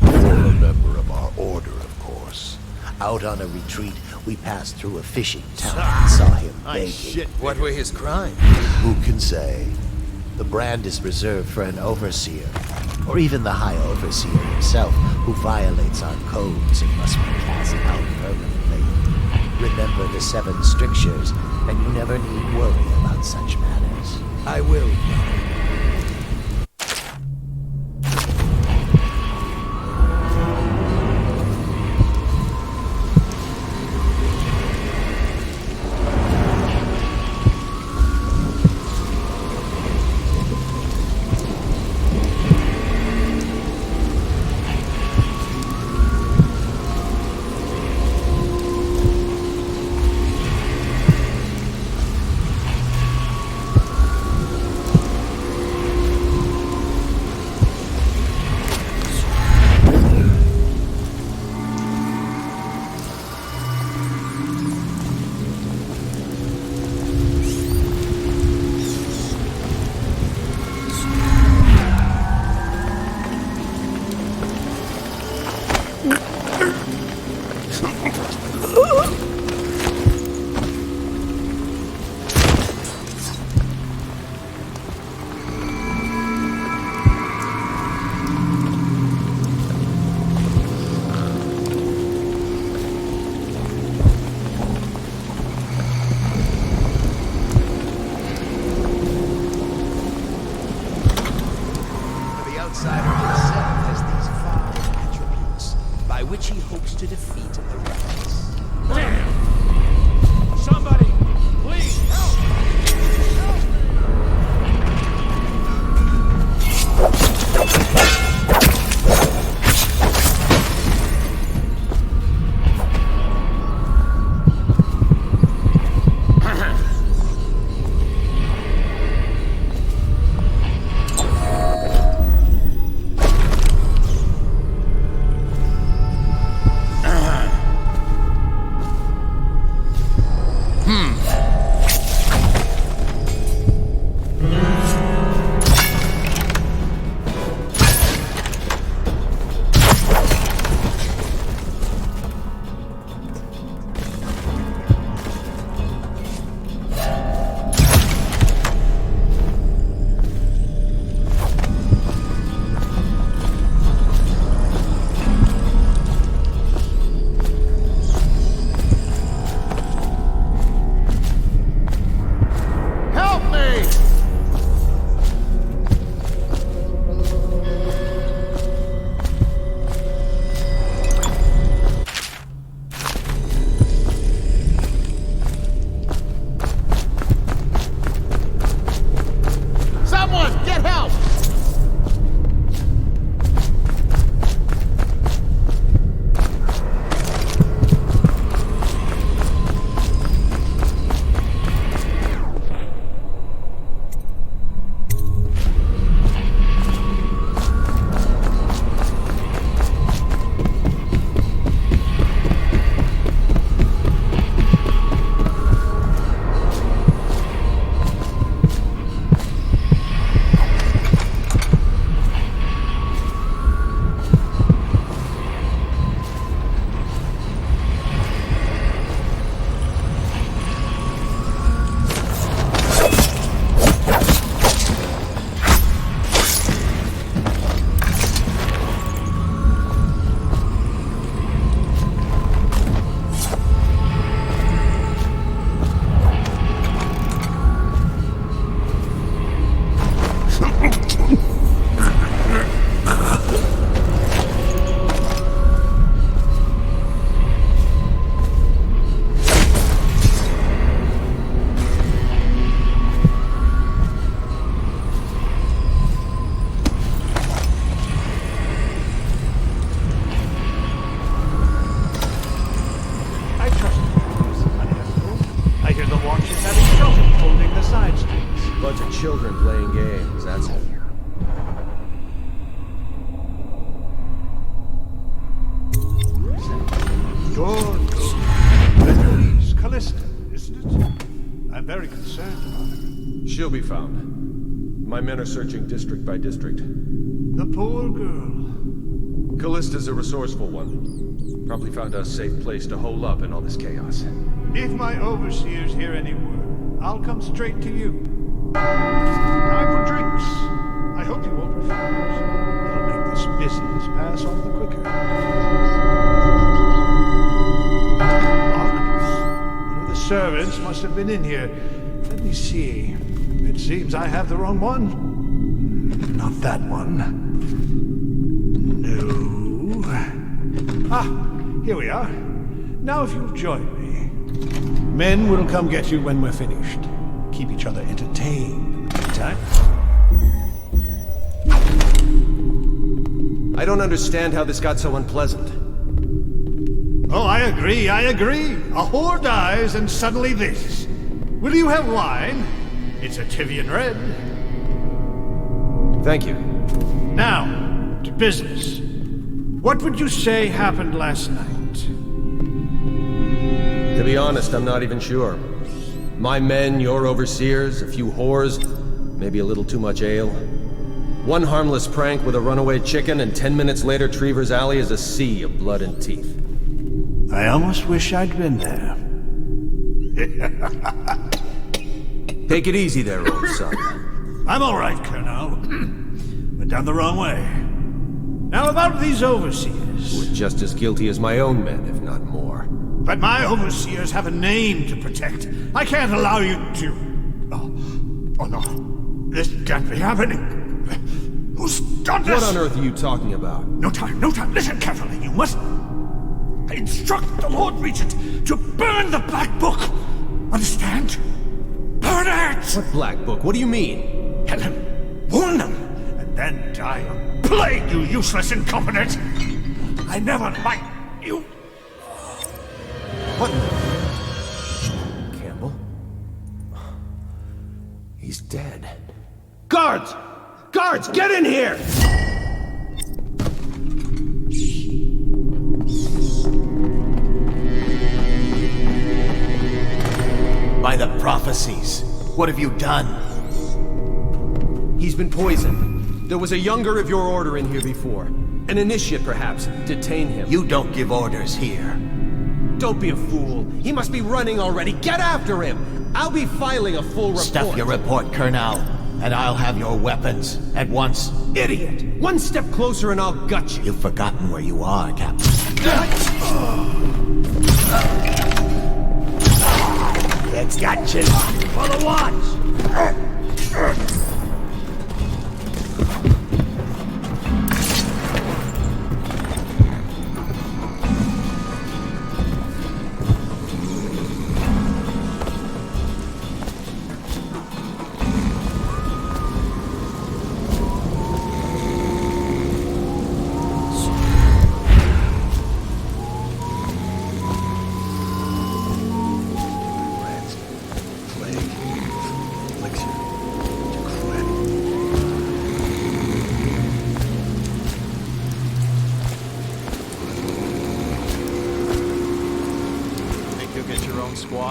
You're a member of our order, of course. Out on a retreat, we passed through a fishing town and saw him begging. Shit, what were his crimes? Who can say? The brand is reserved for an overseer, or even the High Overseer himself, who violates our codes and must be cast out permanently. Remember the 7 strictures, and you never need worry about such matters. I will. children playing games, that's it. George. Louise Callista, isn't it? I'm very concerned about her. She'll be found. My men are searching district by district. The poor girl. Callista's a resourceful one. Probably found a safe place to hole up in all this chaos. If my overseers hear any word, I'll come straight to you. Time for drinks. I hope you won't refuse. It'll make this business pass on the quicker. Locked. One of the servants must have been in here. Let me see. It seems I have the wrong one. Not that one. No. Ah, here we are. Now if you'll join me. Men will come get you when we're finished. Keep each other entertained. Time? I don't understand how this got so unpleasant. Oh, I agree. A whore dies and suddenly this. Will you have wine? It's a Tivian red. Thank you. Now, to business. What would you say happened last night? To be honest, I'm not even sure. My men, your overseers, a few whores, maybe a little too much ale. One harmless prank with a runaway chicken, and 10 minutes later, Trevor's Alley is a sea of blood and teeth. I almost wish I'd been there. Take it easy there, old son. I'm all right, Colonel. Went down the wrong way. Now about these overseers. Who are just as guilty as my own men, if not more. But my overseers have a name to protect. I can't allow you to... Oh no. This can't be happening. Who's done this? What on earth are you talking about? No time. Listen carefully. You must instruct the Lord Regent to burn the Black Book. Understand? Burn it! What Black Book? What do you mean? Tell him. Warn them. And then die of plague, you useless incompetent. I never liked you. What? Campbell? He's dead. Guards! Guards, get in here! By the prophecies, what have you done? He's been poisoned. There was a younger of your order in here before. An initiate, perhaps. Detain him. You don't give orders here. Don't be a fool. He must be running already. Get after him! I'll be filing a full report. Stuff your report, Colonel, and I'll have your weapons at once. Idiot! One step closer and I'll gut you. You've forgotten where you are, Captain. It's got you. For the watch!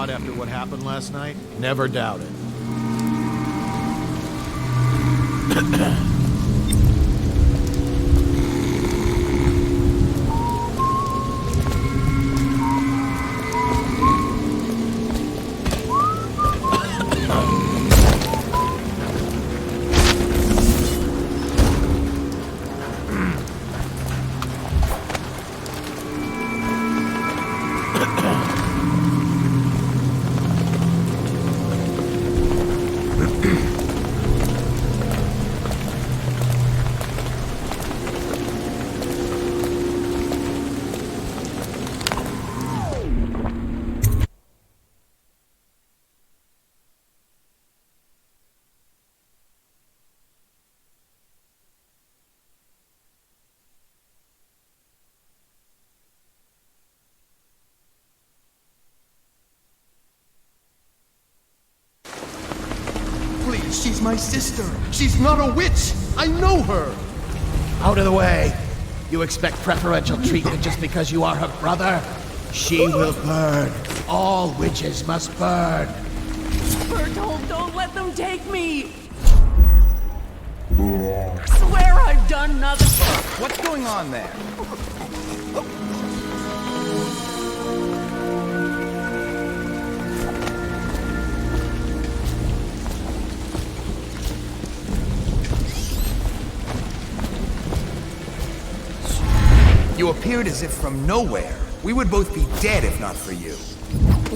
After what happened last night? Never doubt it. Please, she's my sister. She's not a witch. I know her. Out of the way. You expect preferential treatment just because you are her brother? She will burn. All witches must burn. Bertold, don't let them take me! Swear I've done nothing. What's going on there? You appeared as if from nowhere. We would both be dead if not for you.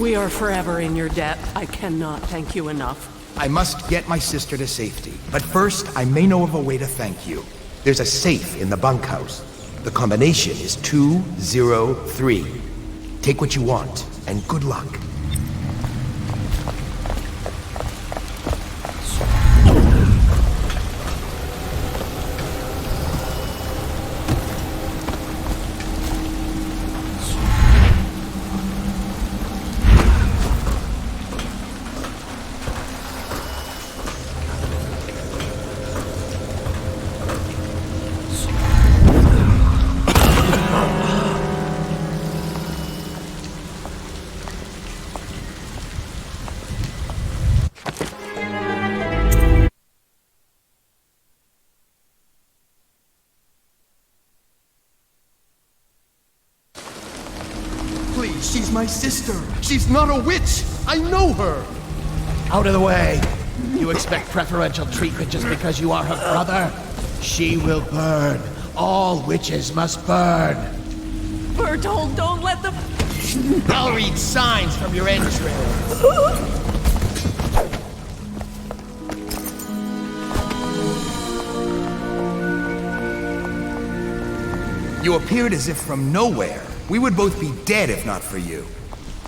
We are forever in your debt. I cannot thank you enough. I must get my sister to safety. But first, I may know of a way to thank you. There's a safe in the bunkhouse. The combination is 203. Take what you want, and good luck. Please, she's my sister. She's not a witch. I know her. Out of the way. You expect preferential treatment just because you are her brother? She will burn. All witches must burn. Bertold, don't let them... I'll read signs from your entrails. You appeared as if from nowhere. We would both be dead if not for you.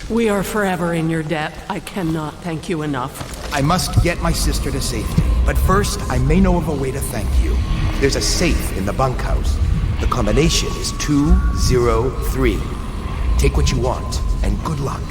We are forever in your debt. I cannot thank you enough. I must get my sister to safety. But first, I may know of a way to thank you. There's a safe in the bunkhouse. The combination is 203. Take what you want, and good luck.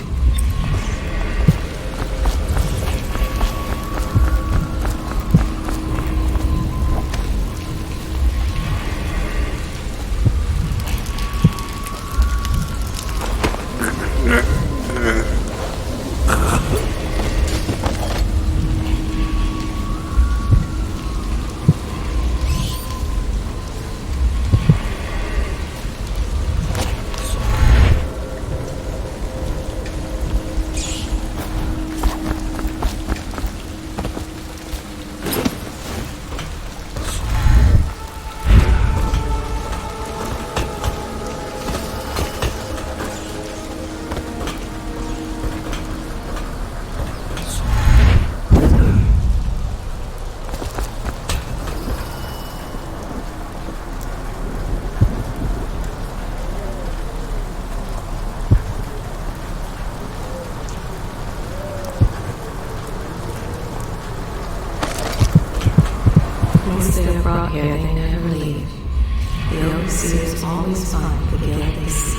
Once they are brought here, they never leave. The overseers always find the guilt they see.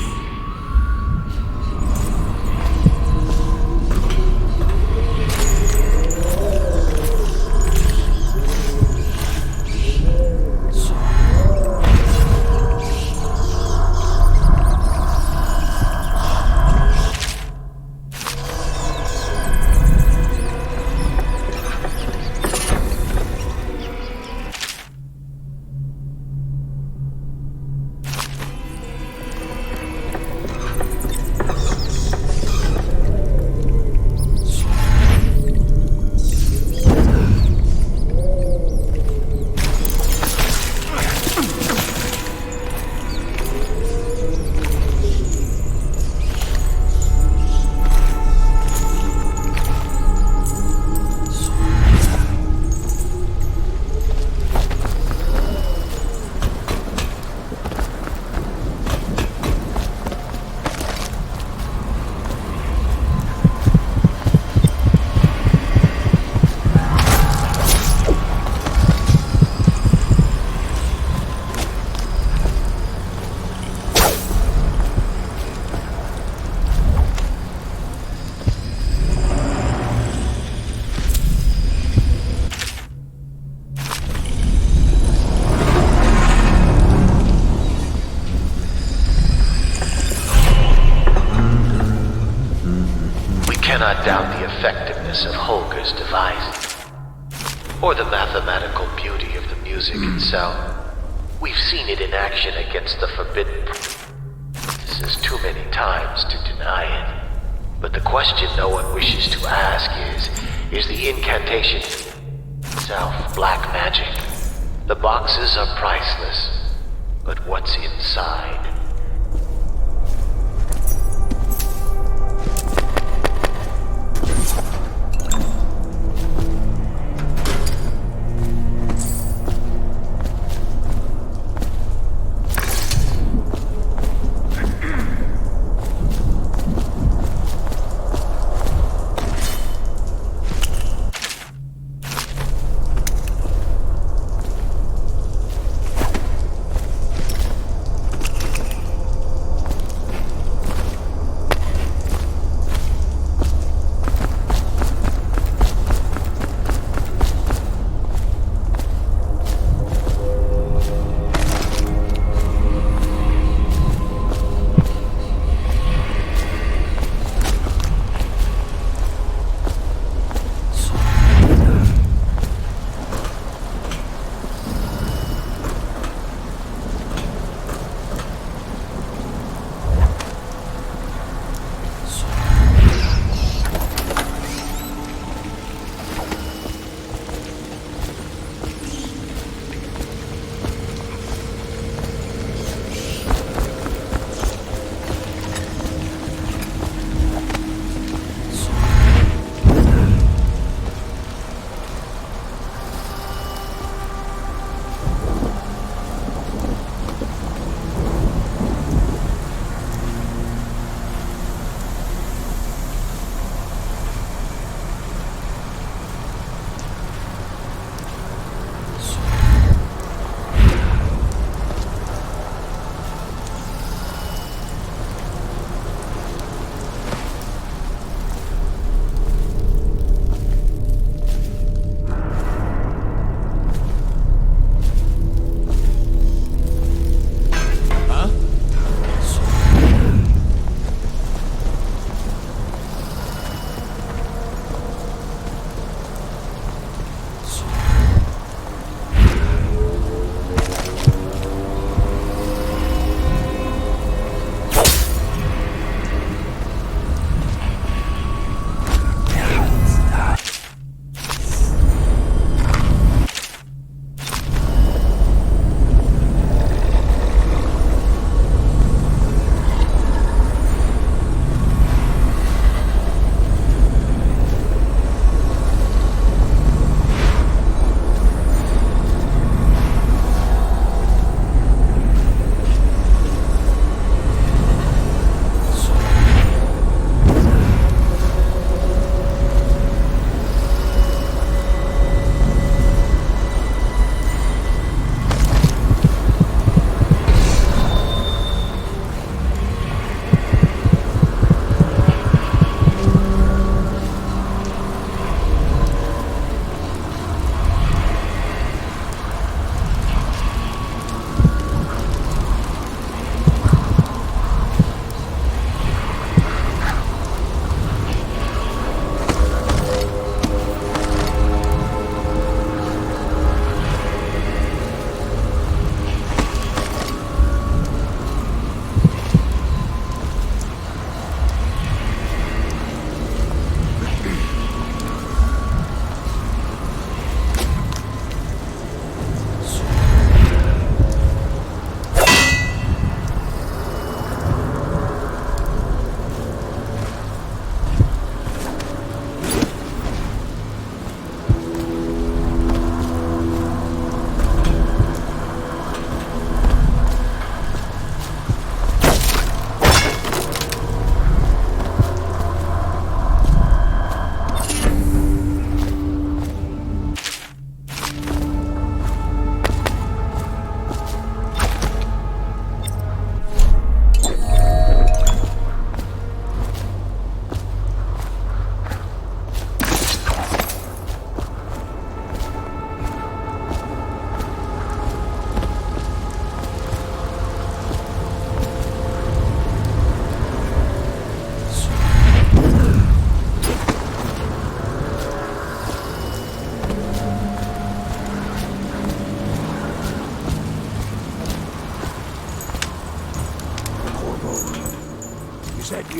cleverness of Holger's device, or the mathematical beauty of the music itself. We've seen it in action against the forbidden practices too many times to deny it. But the question no one wishes to ask is the incantation itself black magic? The boxes are priceless, but what's inside?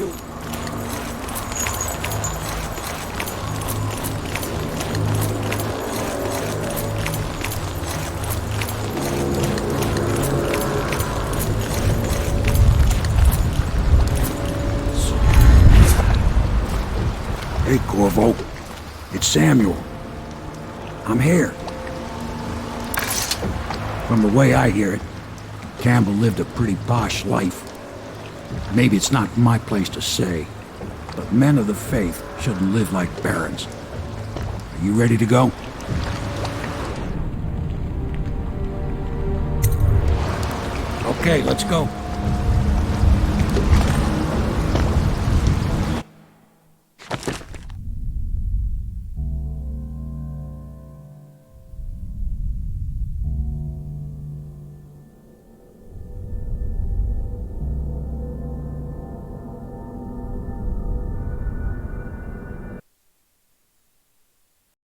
you. Hey, Corvo. It's Samuel. I'm here. From the way I hear it, Campbell lived a pretty posh life. Maybe it's not my place to say, but men of the faith shouldn't live like barons. Are you ready to go? Okay, let's go.